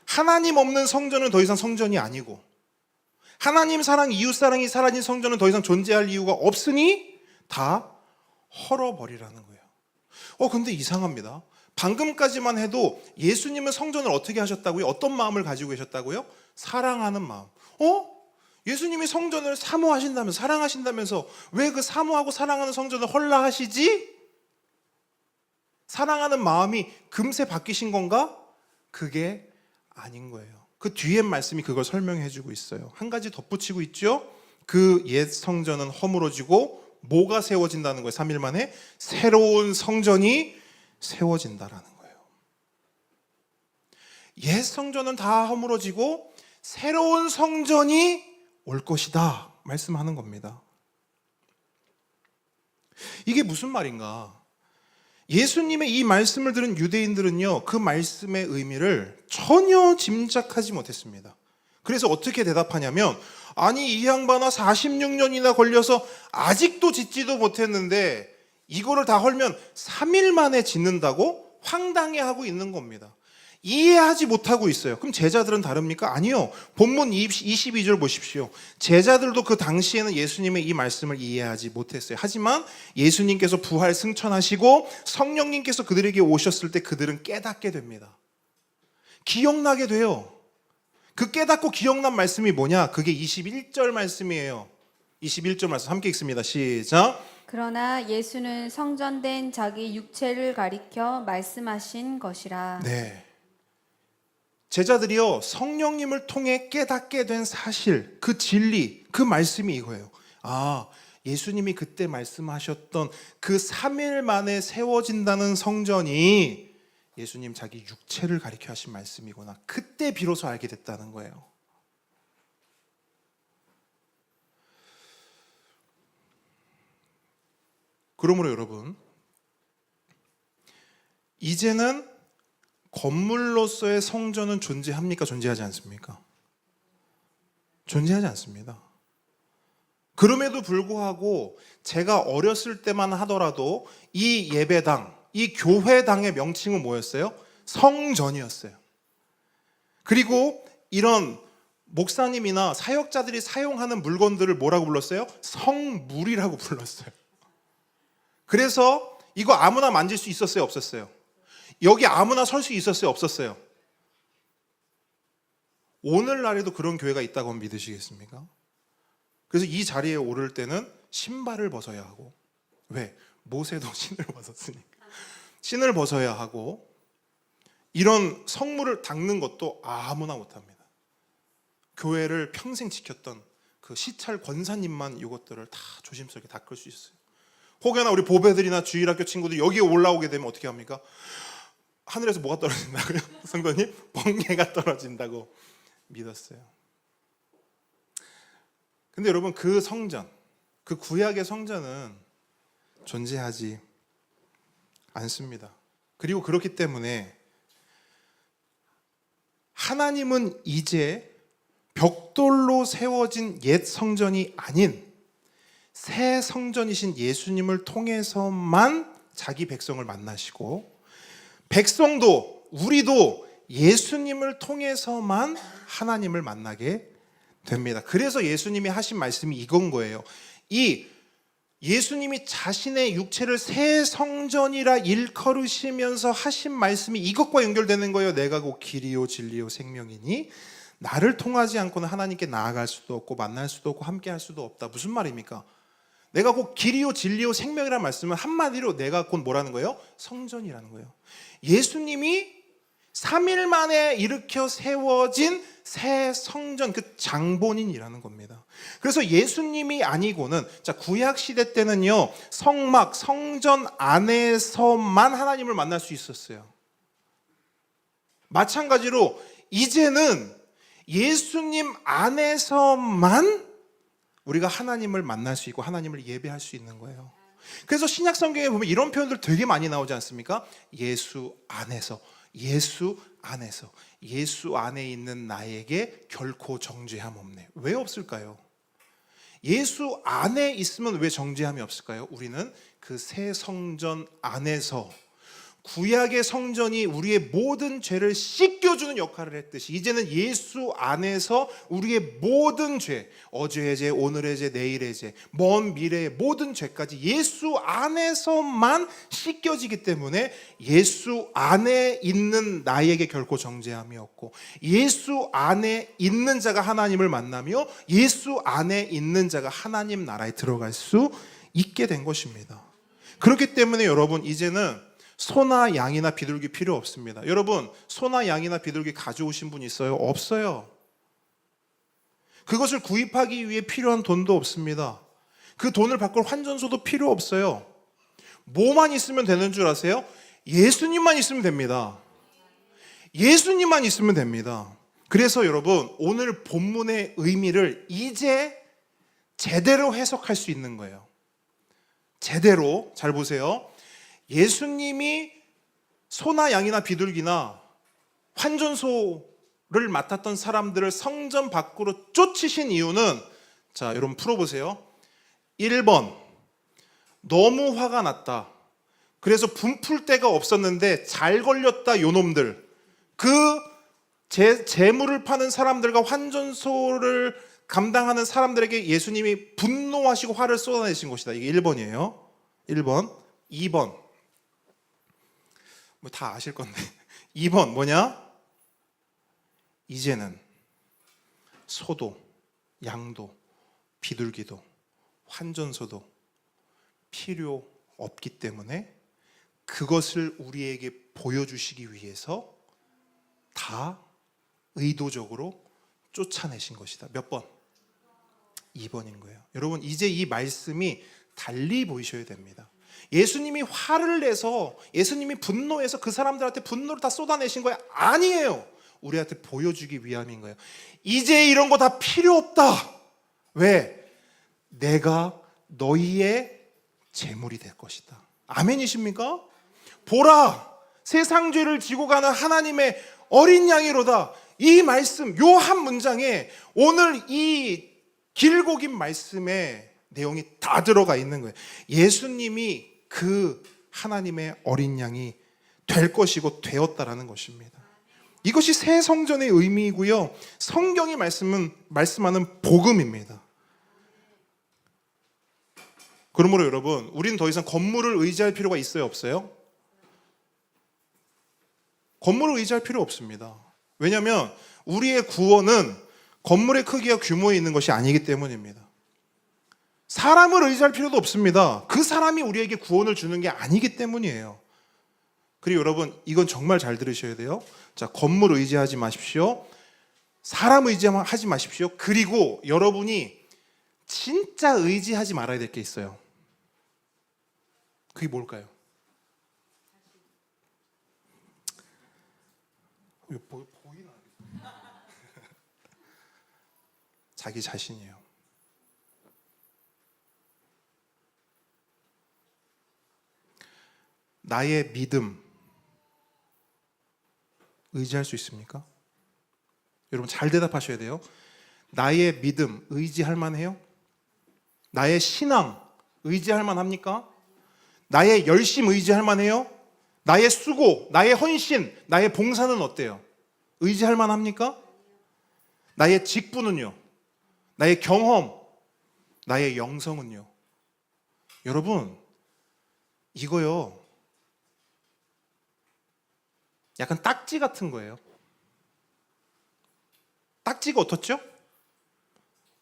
Speaker 1: 하나님 없는 성전은 더 이상 성전이 아니고, 하나님 사랑, 이웃 사랑이 사라진 성전은 더 이상 존재할 이유가 없으니 다 헐어버리라는 거예요. 근데 이상합니다. 방금까지만 해도 예수님은 성전을 어떻게 하셨다고요? 어떤 마음을 가지고 계셨다고요? 사랑하는 마음. 예수님이 성전을 사모하신다면서, 사랑하신다면서 왜 그 사모하고 사랑하는 성전을 헐라 하시지? 사랑하는 마음이 금세 바뀌신 건가? 그게 아닌 거예요. 그 뒤에 말씀이 그걸 설명해 주고 있어요. 한 가지 덧붙이고 있죠. 그 옛 성전은 허물어지고 뭐가 세워진다는 거예요? 3일 만에 새로운 성전이 세워진다라는 거예요. 옛 성전은 다 허물어지고 새로운 성전이 올 것이다 말씀하는 겁니다. 이게 무슨 말인가? 예수님의 이 말씀을 들은 유대인들은요, 그 말씀의 의미를 전혀 짐작하지 못했습니다. 그래서 어떻게 대답하냐면, 아니 이 양반아 46년이나 걸려서 아직도 짓지도 못했는데 이거를 다 헐면 3일 만에 짓는다고 황당해하고 있는 겁니다. 이해하지 못하고 있어요. 그럼 제자들은 다릅니까? 아니요. 본문 22절 보십시오. 제자들도 그 당시에는 예수님의 이 말씀을 이해하지 못했어요. 하지만 예수님께서 부활 승천하시고 성령님께서 그들에게 오셨을 때 그들은 깨닫게 됩니다. 기억나게 돼요. 그 깨닫고 기억난 말씀이 뭐냐? 그게 21절 말씀이에요. 21절 말씀 함께 읽습니다. 시작.
Speaker 2: 그러나 예수는 성전된 자기 육체를 가리켜 말씀하신 것이라.
Speaker 1: 네. 제자들이요, 성령님을 통해 깨닫게 된 사실, 그 진리, 그 말씀이 이거예요. 아, 예수님이 그때 말씀하셨던 그 3일 만에 세워진다는 성전이 예수님 자기 육체를 가리켜 하신 말씀이구나. 그때 비로소 알게 됐다는 거예요. 그러므로 여러분, 이제는 건물로서의 성전은 존재합니까? 존재하지 않습니까? 존재하지 않습니다. 그럼에도 불구하고 제가 어렸을 때만 하더라도 이 예배당, 이 교회당의 명칭은 뭐였어요? 성전이었어요. 그리고 이런 목사님이나 사역자들이 사용하는 물건들을 뭐라고 불렀어요? 성물이라고 불렀어요. 그래서 이거 아무나 만질 수 있었어요? 없었어요? 여기 아무나 설 수 있었어요? 없었어요? 오늘날에도 그런 교회가 있다고 하면 믿으시겠습니까? 그래서 이 자리에 오를 때는 신발을 벗어야 하고, 왜? 모세도 신을 벗었으니까 신을 벗어야 하고, 이런 성물을 닦는 것도 아무나 못합니다. 교회를 평생 지켰던 그 시찰 권사님만 이것들을 다 조심스럽게 닦을 수 있어요. 혹여나 우리 보배들이나 주일학교 친구들 여기에 올라오게 되면 어떻게 합니까? 하늘에서 뭐가 떨어진다고요? 성도님? 번개가 떨어진다고 믿었어요. 근데 여러분, 그 성전, 그 구약의 성전은 존재하지 않습니다. 그리고 그렇기 때문에 하나님은 이제 벽돌로 세워진 옛 성전이 아닌 새 성전이신 예수님을 통해서만 자기 백성을 만나시고, 백성도 우리도 예수님을 통해서만 하나님을 만나게 됩니다. 그래서 예수님이 하신 말씀이 이건 거예요. 이 예수님이 자신의 육체를 새 성전이라 일컬으시면서 하신 말씀이 이것과 연결되는 거예요. 내가 곧 길이요 진리요 생명이니 나를 통하지 않고는 하나님께 나아갈 수도 없고 만날 수도 없고 함께할 수도 없다. 무슨 말입니까? 내가 곧 길이요 진리요 생명이라는 말씀은 한마디로 내가 곧 뭐라는 거예요? 성전이라는 거예요. 예수님이 3일 만에 일으켜 세워진 새 성전, 그 장본인이라는 겁니다. 그래서 예수님이 아니고는, 자, 구약 시대 때는요, 성막, 성전 안에서만 하나님을 만날 수 있었어요. 마찬가지로 이제는 예수님 안에서만 우리가 하나님을 만날 수 있고 하나님을 예배할 수 있는 거예요. 그래서 신약 성경에 보면 이런 표현들 되게 많이 나오지 않습니까? 예수 안에서, 예수 안에서, 예수 안에 있는 나에게 결코 정죄함 없네. 왜 없을까요? 예수 안에 있으면 왜 정죄함이 없을까요? 우리는 그 새 성전 안에서, 구약의 성전이 우리의 모든 죄를 씻겨주는 역할을 했듯이 이제는 예수 안에서 우리의 모든 죄, 어제의 죄, 오늘의 죄, 내일의 죄, 먼 미래의 모든 죄까지 예수 안에서만 씻겨지기 때문에 예수 안에 있는 나에게 결코 정죄함이 없고, 예수 안에 있는 자가 하나님을 만나며 예수 안에 있는 자가 하나님 나라에 들어갈 수 있게 된 것입니다. 그렇기 때문에 여러분, 이제는 소나 양이나 비둘기 필요 없습니다. 여러분, 소나 양이나 비둘기 가져오신 분 있어요? 없어요. 그것을 구입하기 위해 필요한 돈도 없습니다. 그 돈을 바꿀 환전소도 필요 없어요. 뭐만 있으면 되는 줄 아세요? 예수님만 있으면 됩니다. 예수님만 있으면 됩니다. 그래서 여러분, 오늘 본문의 의미를 이제 제대로 해석할 수 있는 거예요. 제대로. 잘 보세요. 예수님이 소나 양이나 비둘기나 환전소를 맡았던 사람들을 성전 밖으로 쫓으신 이유는, 자, 여러분 풀어보세요. 1번, 너무 화가 났다. 그래서 분풀 데가 없었는데 잘 걸렸다 요놈들. 그 재물을 파는 사람들과 환전소를 감당하는 사람들에게 예수님이 분노하시고 화를 쏟아내신 것이다. 이게 1번이에요. 1번. 2번. 뭐 다 아실 건데 2번 뭐냐? 이제는 소도 양도 비둘기도 환전소도 필요 없기 때문에 그것을 우리에게 보여주시기 위해서 다 의도적으로 쫓아내신 것이다. 몇 번? 2번인 거예요. 여러분, 이제 이 말씀이 달리 보이셔야 됩니다. 예수님이 화를 내서, 예수님이 분노해서 그 사람들한테 분노를 다 쏟아내신 거예요? 아니에요. 우리한테 보여주기 위함인 거예요. 이제 이런 거 다 필요 없다. 왜? 내가 너희의 재물이 될 것이다. 아멘이십니까? 보라, 세상 죄를 지고 가는 하나님의 어린 양이로다. 이 말씀, 요 한 문장에 오늘 이 길고 긴 말씀의 내용이 다 들어가 있는 거예요. 예수님이 그 하나님의 어린 양이 될 것이고 되었다라는 것입니다. 이것이 새 성전의 의미이고요, 성경이 말씀하는 복음입니다. 그러므로 여러분, 우리는 더 이상 건물을 의지할 필요가 있어요, 없어요? 건물을 의지할 필요 없습니다. 왜냐하면 우리의 구원은 건물의 크기와 규모에 있는 것이 아니기 때문입니다. 사람을 의지할 필요도 없습니다. 그 사람이 우리에게 구원을 주는 게 아니기 때문이에요. 그리고 여러분, 이건 정말 잘 들으셔야 돼요. 자, 건물 의지하지 마십시오. 사람 의지하지 마십시오. 그리고 여러분이 진짜 의지하지 말아야 될 게 있어요. 그게 뭘까요? 보이나? 자기 자신이에요. 나의 믿음 의지할 수 있습니까? 여러분, 잘 대답하셔야 돼요. 나의 믿음 의지할 만해요? 나의 신앙 의지할 만합니까? 나의 열심 의지할 만해요? 나의 수고, 나의 헌신, 나의 봉사는 어때요? 의지할 만합니까? 나의 직분은요? 나의 경험, 나의 영성은요? 여러분, 이거요, 약간 딱지 같은 거예요. 딱지가 어떻죠?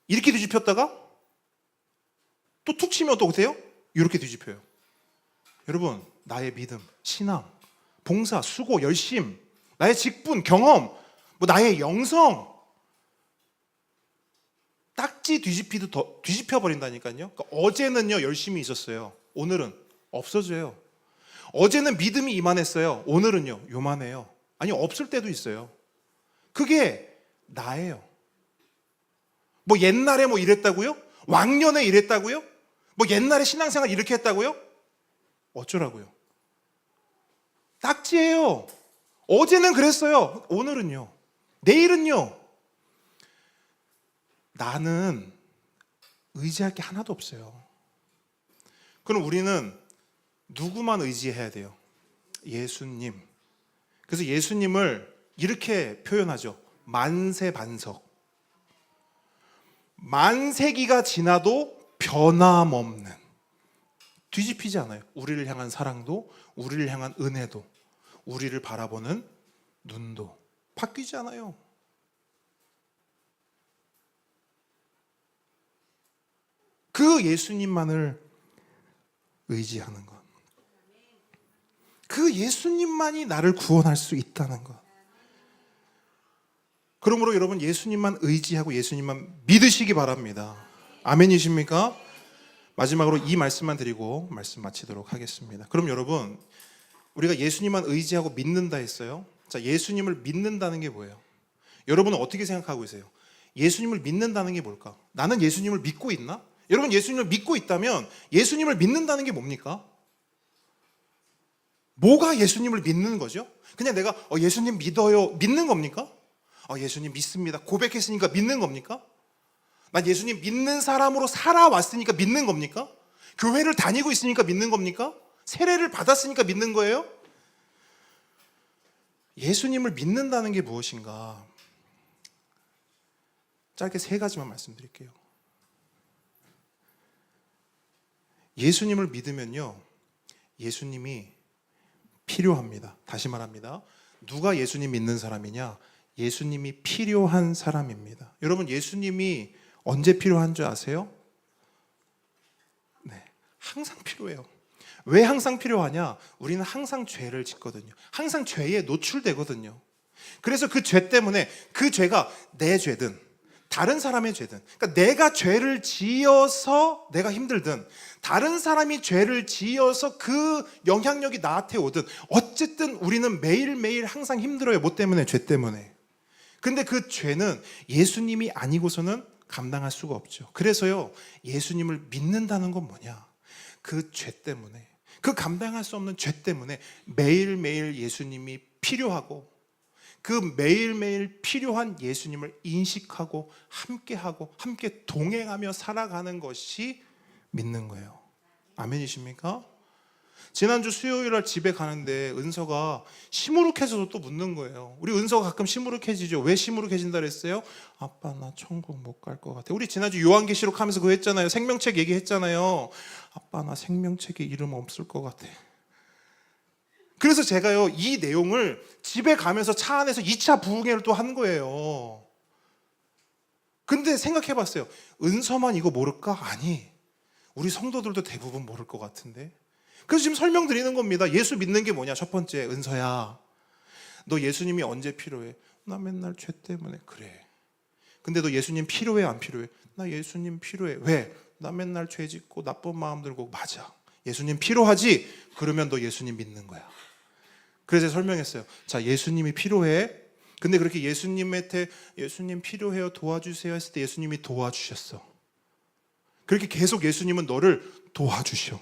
Speaker 1: 이렇게 뒤집혔다가 또 툭 치면 어떠세요? 이렇게 뒤집혀요. 여러분, 나의 믿음, 신앙, 봉사, 수고, 열심, 나의 직분, 경험, 나의 영성, 딱지 뒤집히도 더 뒤집혀버린다니까요. 그러니까 어제는요 열심히 있었어요. 오늘은 없어져요. 어제는 믿음이 이만했어요. 오늘은요 요만해요. 아니, 없을 때도 있어요. 그게 나예요. 옛날에 이랬다고요? 왕년에 이랬다고요? 옛날에 신앙생활 이렇게 했다고요? 어쩌라고요? 딱지예요. 어제는 그랬어요. 오늘은요, 내일은요. 나는 의지할 게 하나도 없어요. 그럼 우리는 누구만 의지해야 돼요? 예수님. 그래서 예수님을 이렇게 표현하죠. 만세반석. 만세기가 지나도 변함없는, 뒤집히지 않아요. 우리를 향한 사랑도, 우리를 향한 은혜도, 우리를 바라보는 눈도 바뀌지 않아요. 그 예수님만을 의지하는 것, 그 예수님만이 나를 구원할 수 있다는 것. 그러므로 여러분, 예수님만 의지하고 예수님만 믿으시기 바랍니다. 아멘이십니까? 마지막으로 이 말씀만 드리고 말씀 마치도록 하겠습니다. 그럼 여러분, 우리가 예수님만 의지하고 믿는다 했어요. 자, 예수님을 믿는다는 게 뭐예요? 여러분은 어떻게 생각하고 계세요? 예수님을 믿는다는 게 뭘까? 나는 예수님을 믿고 있나? 여러분, 예수님을 믿고 있다면 예수님을 믿는다는 게 뭡니까? 뭐가 예수님을 믿는 거죠? 그냥 내가 예수님 믿어요, 믿는 겁니까? 예수님 믿습니다, 고백했으니까 믿는 겁니까? 난 예수님 믿는 사람으로 살아왔으니까 믿는 겁니까? 교회를 다니고 있으니까 믿는 겁니까? 세례를 받았으니까 믿는 거예요? 예수님을 믿는다는 게 무엇인가? 짧게 3가지만 말씀드릴게요. 예수님을 믿으면요, 예수님이 필요합니다. 다시 말합니다. 누가 예수님 믿는 사람이냐? 예수님이 필요한 사람입니다. 여러분, 예수님이 언제 필요한 줄 아세요? 네, 항상 필요해요. 왜 항상 필요하냐? 우리는 항상 죄를 짓거든요. 항상 죄에 노출되거든요. 그래서 그 죄 때문에, 그 죄가 내 죄든 다른 사람의 죄든, 그러니까 내가 죄를 지어서 내가 힘들든 다른 사람이 죄를 지어서 그 영향력이 나한테 오든 어쨌든 우리는 매일매일 항상 힘들어요. 뭐 때문에? 죄 때문에. 근데 그 죄는 예수님이 아니고서는 감당할 수가 없죠. 그래서요, 예수님을 믿는다는 건 뭐냐? 그 죄 때문에, 그 감당할 수 없는 죄 때문에 매일매일 예수님이 필요하고, 그 매일매일 필요한 예수님을 인식하고 함께하고 함께 동행하며 살아가는 것이 믿는 거예요. 아멘이십니까? 지난주 수요일날 집에 가는데 은서가 시무룩해져서 또 묻는 거예요. 우리 은서가 가끔 시무룩해지죠. 왜 시무룩해진다 그랬어요? 아빠 나 천국 못 갈 것 같아. 우리 지난주 요한계시록 하면서 그거 했잖아요. 생명책 얘기했잖아요. 아빠 나 생명책에 이름 없을 것 같아. 그래서 제가요, 이 내용을 집에 가면서 차 안에서 2차 부흥회를 또 한 거예요. 근데 생각해 봤어요. 은서만 이거 모를까? 아니, 우리 성도들도 대부분 모를 것 같은데. 그래서 지금 설명드리는 겁니다. 예수 믿는 게 뭐냐? 첫 번째, 은서야, 너 예수님이 언제 필요해? 나 맨날 죄 때문에. 그래. 근데 너 예수님 필요해 안 필요해? 나 예수님 필요해. 왜? 나 맨날 죄 짓고 나쁜 마음 들고. 맞아, 예수님 필요하지? 그러면 너 예수님 믿는 거야. 그래서 설명했어요. 자, 예수님이 필요해. 근데 그렇게 예수님한테 예수님 필요해요 도와주세요 했을 때 예수님이 도와주셨어. 그렇게 계속 예수님은 너를 도와주셔.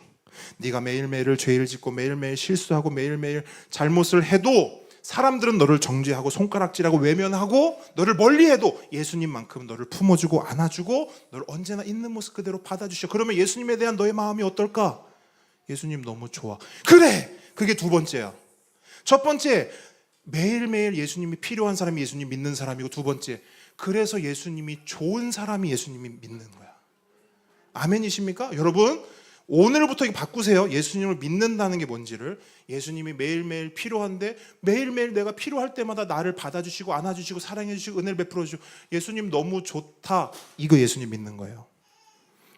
Speaker 1: 네가 매일매일 죄를 짓고 매일매일 실수하고 매일매일 잘못을 해도 사람들은 너를 정죄하고 손가락질하고 외면하고 너를 멀리해도 예수님만큼 너를 품어주고 안아주고 너를 언제나 있는 모습 그대로 받아주셔. 그러면 예수님에 대한 너의 마음이 어떨까? 예수님 너무 좋아. 그래, 그게 두 번째야. 첫 번째, 매일매일 예수님이 필요한 사람이 예수님 믿는 사람이고, 두 번째, 그래서 예수님이 좋은 사람이 예수님이 믿는 거야. 아멘이십니까? 여러분, 오늘부터 이거 바꾸세요. 예수님을 믿는다는 게 뭔지를. 예수님이 매일매일 필요한데 매일매일 내가 필요할 때마다 나를 받아주시고 안아주시고 사랑해주시고 은혜를 베풀어주시고 예수님 너무 좋다. 이거 예수님 믿는 거예요.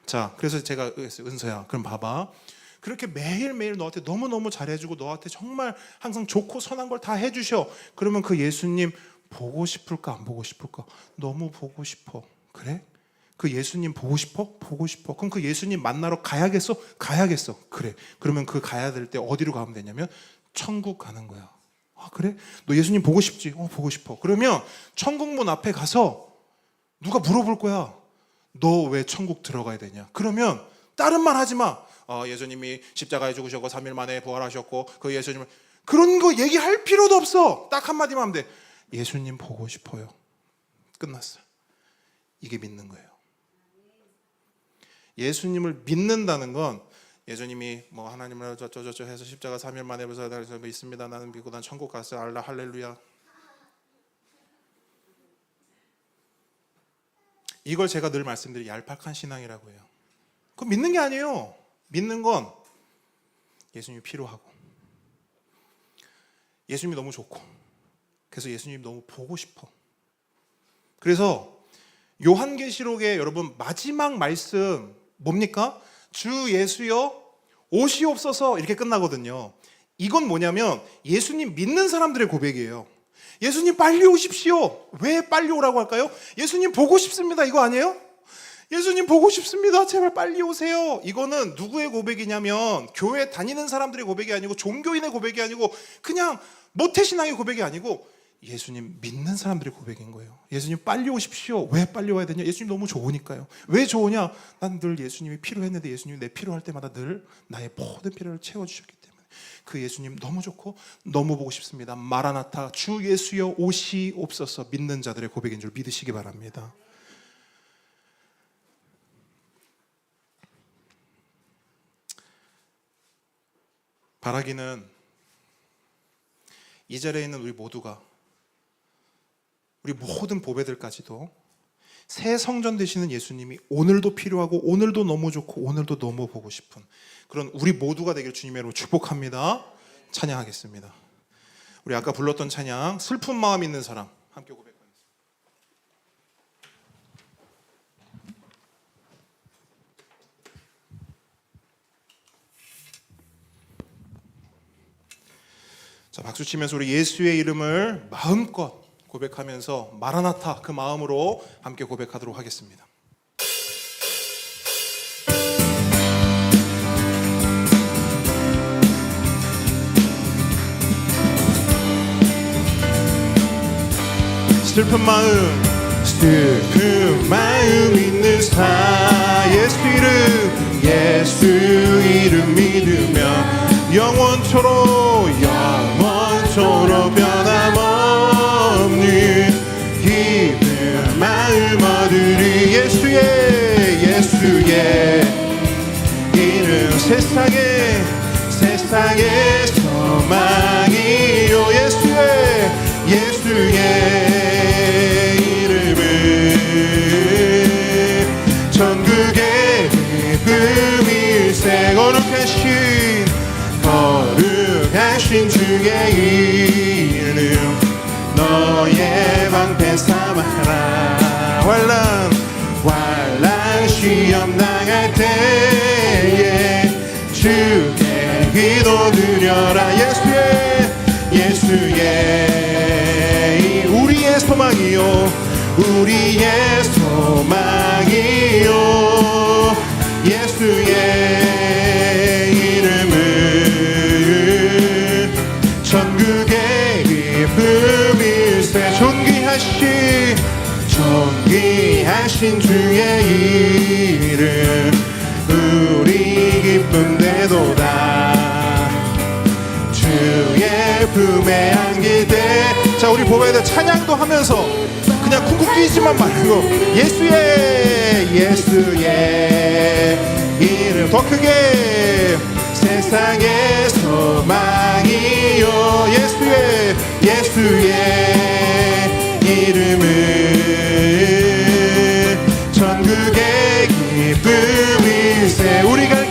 Speaker 1: 자, 그래서 제가 은서야, 그럼 봐봐. 그렇게 매일매일 너한테 너무너무 잘해주고 너한테 정말 항상 좋고 선한 걸 다 해주셔. 그러면 그 예수님 보고 싶을까 안 보고 싶을까? 너무 보고 싶어. 그래? 그 예수님 보고 싶어? 보고 싶어. 그럼 그 예수님 만나러 가야겠어? 가야겠어. 그래. 그러면 그 가야 될 때 어디로 가면 되냐면 천국 가는 거야. 아, 그래? 너 예수님 보고 싶지? 보고 싶어. 그러면 천국문 앞에 가서 누가 물어볼 거야. 너 왜 천국 들어가야 되냐? 그러면 다른 말 하지 마. 예수님이 십자가에 죽으셨고 3일 만에 부활하셨고 그 예수님을, 그런 거 얘기할 필요도 없어. 딱 한마디만 하면 돼. 예수님 보고 싶어요. 끝났어. 이게 믿는 거예요. 예수님을 믿는다는 건 예수님이 뭐 하나님을 저저저 해서 십자가 3일 만에 부활해서 있습니다. 나는 믿고 난 천국 갔어요. 알라 할렐루야. 이걸 제가 늘 말씀드린 얄팍한 신앙이라고 해요. 그거 믿는 게 아니에요. 믿는 건 예수님이 필요하고 예수님이 너무 좋고 그래서 예수님이 너무 보고 싶어. 그래서 요한계시록의 여러분 마지막 말씀 뭡니까? 주 예수여 오시옵소서 이렇게 끝나거든요. 이건 뭐냐면 예수님 믿는 사람들의 고백이에요. 예수님 빨리 오십시오. 왜 빨리 오라고 할까요? 예수님 보고 싶습니다. 이거 아니에요? 예수님 보고 싶습니다. 제발 빨리 오세요. 이거는 누구의 고백이냐면 교회 다니는 사람들의 고백이 아니고 종교인의 고백이 아니고 그냥 모태신앙의 고백이 아니고 예수님 믿는 사람들의 고백인 거예요. 예수님 빨리 오십시오. 왜 빨리 와야 되냐? 예수님 너무 좋으니까요. 왜 좋으냐? 난 늘 예수님이 필요했는데 예수님이 내 필요할 때마다 늘 나의 모든 필요를 채워주셨기 때문에 그 예수님 너무 좋고 너무 보고 싶습니다. 마라나타 주 예수여 오시옵소서. 믿는 자들의 고백인 줄 믿으시기 바랍니다. 바라기는 이 자리에 있는 우리 모두가 우리 모든 보배들까지도 새 성전 되시는 예수님이 오늘도 필요하고 오늘도 너무 좋고 오늘도 너무 보고 싶은 그런 우리 모두가 되길 주님의 이름으로 축복합니다. 찬양하겠습니다. 우리 아까 불렀던 찬양 슬픈 마음 있는 사람 함께 고백하겠습니다. 자, 박수 치면서 우리 예수의 이름을 마음껏 고백하면서 마라나타 그 마음으로 함께 고백하도록 하겠습니다. 슬픈 마음 있는 사 예수 이름 믿으며 영원토록 변함없는 기쁜 마음 얻으리. 예수의 이름 세상의 소망이요. 예수의 이름은 전국의 기쁨일세. 거룩하신 주의 이름 너의 방패 삼아라. 환난 시험 당할 때에 주께 기도 드려라. 예수의 우리의 소망이요. 예수의 이름은 전국의 기쁨일세. 존귀하신 주의 이름 우리 기쁨되도다. 주의 품에 안기되. 자, 우리 보배에 대해 찬양도 하면서 그냥 쿵쿵 뛰지만 말고 예수의 이름 더 크게 세상의 소망이요. 예수의 이름은 전국의 기쁨일세. 우리 갈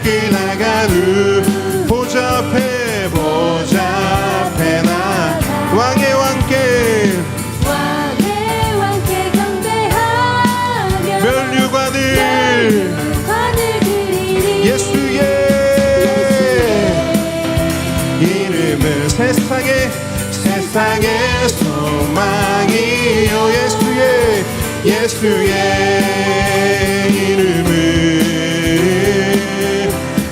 Speaker 1: 길 나간 후 보좌 앞에 나 왕의 왕께 경배하며 면류관을 드리리. 예수의 이름은 세상의 소망이요. 예수의 이름은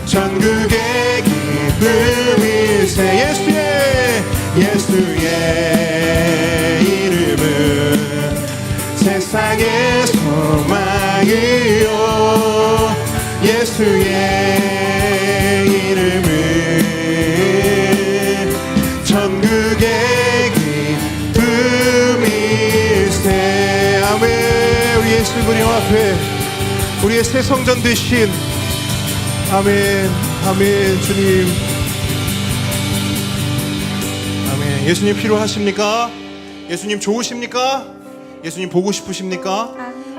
Speaker 1: 전국의 기쁨일세. 예수의 이름은 세상의 소망이요. 예수의 이름은 전국의 기쁨일세. 아멘. 우리 예수 그림 앞에 우리의 새 성전 되신 아멘 주님. 아멘. 예수님 필요하십니까? 예수님 좋으십니까? 예수님 보고 싶으십니까?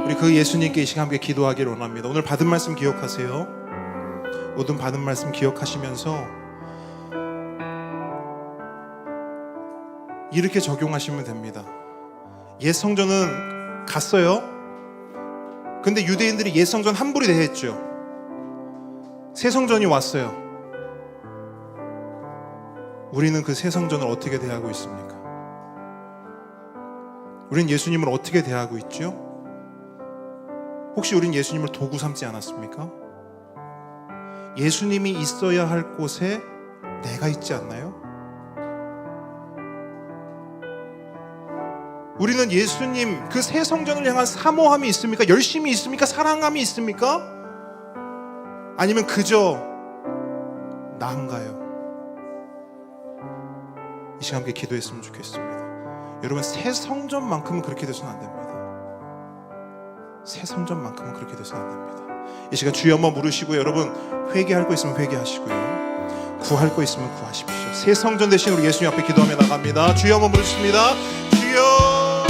Speaker 1: 우리 그 예수님께 이 시간 함께 기도하기를 원합니다. 오늘 받은 말씀 기억하세요. 모든 받은 말씀 기억하시면서 이렇게 적용하시면 됩니다. 옛 성전은 갔어요. 근데 유대인들이 옛 성전 함부로 대했죠. 새 성전이 왔어요. 우리는 그 새 성전을 어떻게 대하고 있습니까? 우리는 예수님을 어떻게 대하고 있죠? 혹시 우리는 예수님을 도구 삼지 않았습니까? 예수님이 있어야 할 곳에 내가 있지 않나요? 우리는 예수님 그 새 성전을 향한 사모함이 있습니까? 열심이 있습니까? 사랑함이 있습니까? 아니면 그저 나인가요? 이 시간 함께 기도했으면 좋겠습니다. 여러분, 새 성전만큼은 그렇게 돼서는 안 됩니다. 새 성전만큼은 그렇게 돼서는 안 됩니다. 이 시간 주여 한번 부르시고요. 여러분, 회개할 거 있으면 회개하시고요, 구할 거 있으면 구하십시오. 새 성전 대신 우리 예수님 앞에 기도하며 나갑니다. 주여 한번 부르십니다. 주여.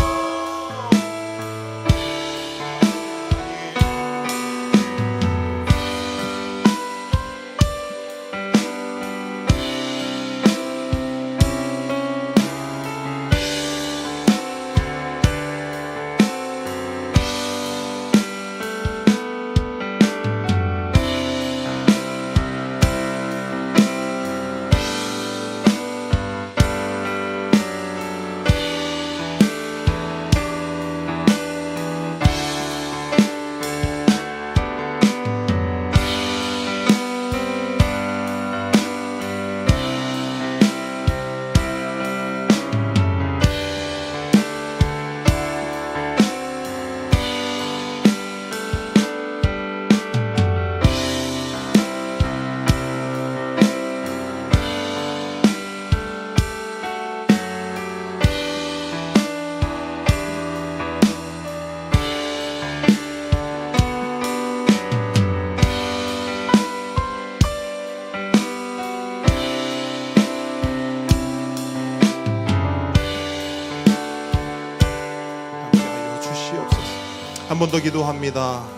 Speaker 1: 한 번 더 기도합니다.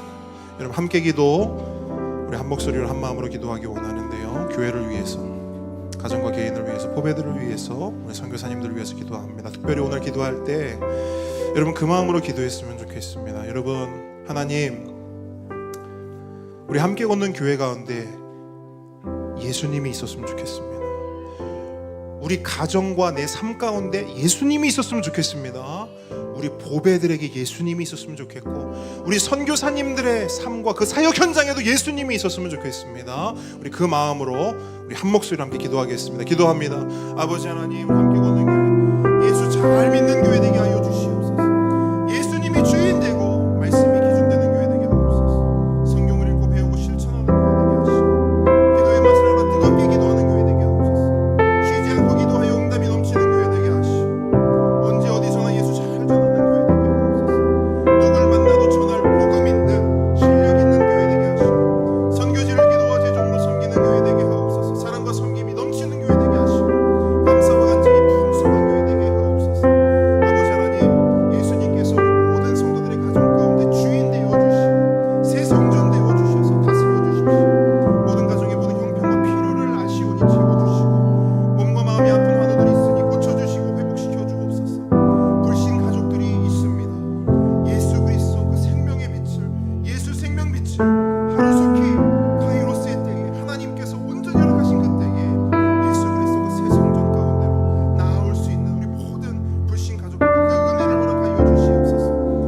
Speaker 1: 여러분 함께 우리 한 목소리로 한 마음으로 기도하기 원하는데요. 교회를 위해서, 가정과 개인을 위해서, 보배들을 위해서, 우리 선교사님들을 위해서 기도합니다. 특별히 오늘 기도할 때 여러분 그 마음으로 기도했으면 좋겠습니다. 여러분, 하나님, 우리 함께 걷는 교회 가운데 예수님이 있었으면 좋겠습니다. 우리 가정과 내 삶 가운데 예수님이 있었으면 좋겠습니다. 우리 보배들에게 예수님이 있었으면 좋겠고, 우리 선교사님들의 삶과 그 사역 현장에도 예수님이 있었으면 좋겠습니다. 우리 그 마음으로 우리 한 목소리로 함께 기도하겠습니다. 기도합니다. 아버지 하나님, 함께 걷는 교회, 예수 잘 믿는 교회 되게 하여 주시옵소서. 예수님이 주인 되고 말씀이 기준되는 교회 되게 하옵소서. 성경을 읽고 배우고 실천하는 교회 되게 하시고, 기도의 맛을 알아 뜨겁게 기도하는 교회 되게 하옵소서. 쉬지 않고 기도하여 응답이 넘치는 교회 되게 하시고, 언제 어디서나 예수 잘 전하는 교회 되게 하옵소서. 누굴 만나도 전할 복음 있는 실력 있는 교회 되게 하시고, 선교지를 기도와 제정으로 섬기는 교회 되게 하옵소서. 사랑과 섬김이 넘치는 교회 되게 하시고, 감사와 간증이 풍성한 교회 되게 하옵소서. 아버지 하나님, 예수님께서 우리 모든 성도들의 가정 가운데 주인 되어 주시고 새 성전 되어 주셔서 다스려 주십시오. 모든 가정의 모든 형편과 필요를 아시오니 채워 주시고, 몸과 마음이 아픈 환우들이 있으니 고쳐 주시고 회복시켜 주옵소서. 불신 가족들이 있습니다. 예수 그리스도 그 생명의 빛을, 예수 생명 빛을 하루속히 카이로스의 때에 하나님께서 온전히 허락하신 그 때에 예수 그리스도 그 새 성전 가운데로 나아올 수 있는 우리 모든 불신 가족들이 그 은혜를 허락하여 주시옵소서.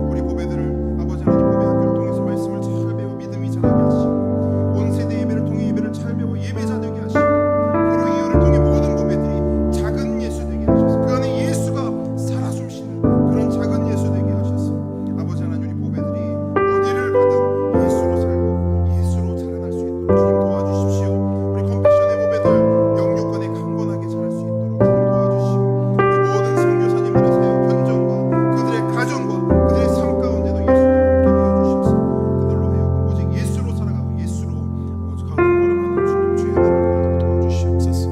Speaker 1: 우리 보배들을 아버지 하나님 보배 학교를 통해서 말씀을 잘 배워 믿음이 자라게 하시고, 온 세대 예배를 통해 예배를 잘 배워 예배자 되게 하시고, 그로 이유를 통해 모든 보배들이 작은 예수 되게 하셔서 그 안에 예수가 살아 숨쉬는 그런 작은 예수 되게 하셔서 아버지 하나님, 우리 보배들이 어디를 가든 예수로 살고 예수로 자라날 수 있도록 주님 도와주십시오. 우리 컴패션의 보배들 영육간에 강건하게 자랄 수 있도록 주님 도와주시고, 우리 모든 선교사님들의 사역 현장과 그들의 가정과 그들의 삶 가운데도 예수님 함께 하여 주셔서 그들로 하여금 오직 예수로 살아가고 예수로 오직 걸음하는 주님 주의 은혜를 도와주시옵소서.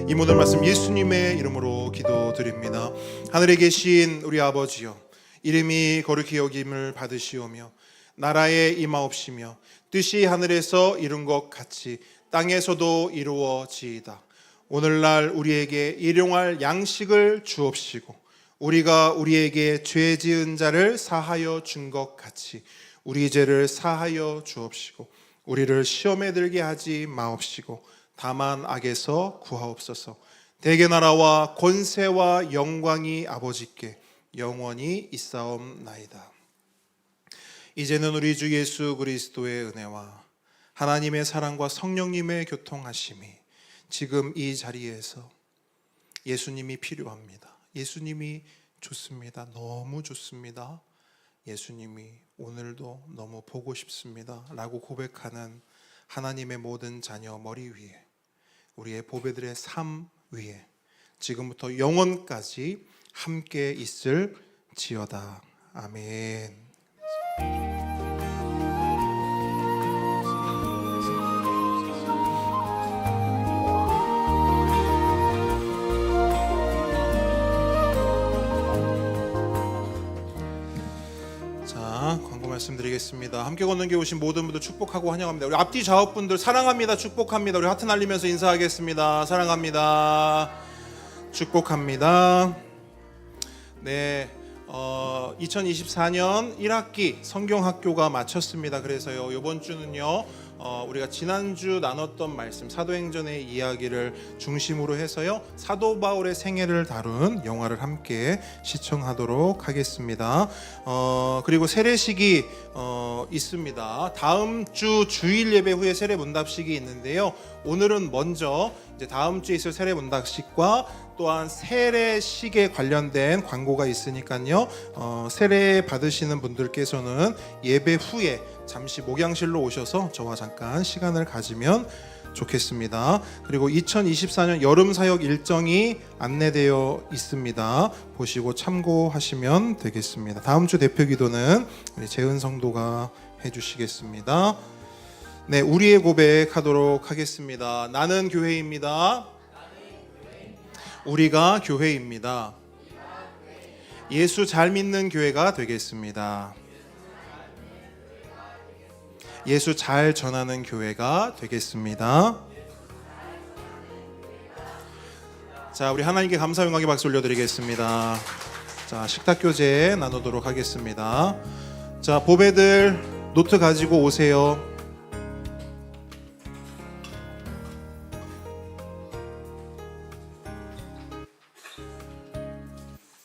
Speaker 1: 이 모든 말씀 예수님의 이름으로 기도드립니다. 하늘에 계신 우리 아버지여, 이름이 거룩히 여김을 받으시오며 나라에 임하옵시며 뜻이 하늘에서 이룬 것 같이 땅에서도 이루어지이다. 오늘날 우리에게 일용할 양식을 주옵시고, 우리가 우리에게 죄 지은 자를 사하여 준 것 같이 우리 죄를 사하여 주옵시고, 우리를 시험에 들게 하지 마옵시고 다만 악에서 구하옵소서. 대개 나라와 권세와 영광이 아버지께 영원히 있사옵나이다. 이제는 우리 주 예수 그리스도의 은혜와 하나님의 사랑과 성령님의 교통하심이 지금 이 자리에서, 예수님이 필요합니다. 예수님이 좋습니다. 너무 좋습니다. 예수님이 오늘도 너무 보고 싶습니다 라고 고백하는 하나님의 모든 자녀 머리 위에, 우리의 보배들의 삶 위에 지금부터 영원까지 함께 있을지어다. 아멘. 자, 광고 말씀드리겠습니다. 함께 걷는 게 오신 모든 분들 축복하고 환영합니다. 우리 앞뒤 좌우 분들 사랑합니다, 축복합니다. 우리 하트 날리면서 인사하겠습니다. 사랑합니다, 축복합니다. 네, 2024년 1학기 성경학교가 마쳤습니다. 그래서요, 이번 주는요, 우리가 지난주 나눴던 말씀 사도행전의 이야기를 중심으로 해서요, 사도 바울의 생애를 다룬 영화를 함께 시청하도록 하겠습니다. 그리고 세례식이 있습니다. 다음 주 주일 예배 후에 세례 문답식이 있는데요, 오늘은 먼저 이제 다음 주에 있을 세례 문답식과 또한 세례식에 관련된 광고가 있으니까요, 세례 받으시는 분들께서는 예배 후에 잠시 목양실로 오셔서 저와 잠깐 시간을 가지면 좋겠습니다. 그리고 2024년 여름 사역 일정이 안내되어 있습니다. 보시고 참고하시면 되겠습니다. 다음 주 대표 기도는 우리 재은 성도가 해주시겠습니다. 네, 우리의 고백하도록 하겠습니다. 나는 교회입니다. 우리가 교회입니다. 예수 잘 믿는 교회가 되겠습니다. 예수 잘 전하는 교회가 되겠습니다. 자, 우리 하나님께 감사 영광의 박수 올려드리겠습니다. 자, 식탁 교제 나누도록 하겠습니다. 자, 보배들 노트 가지고 오세요.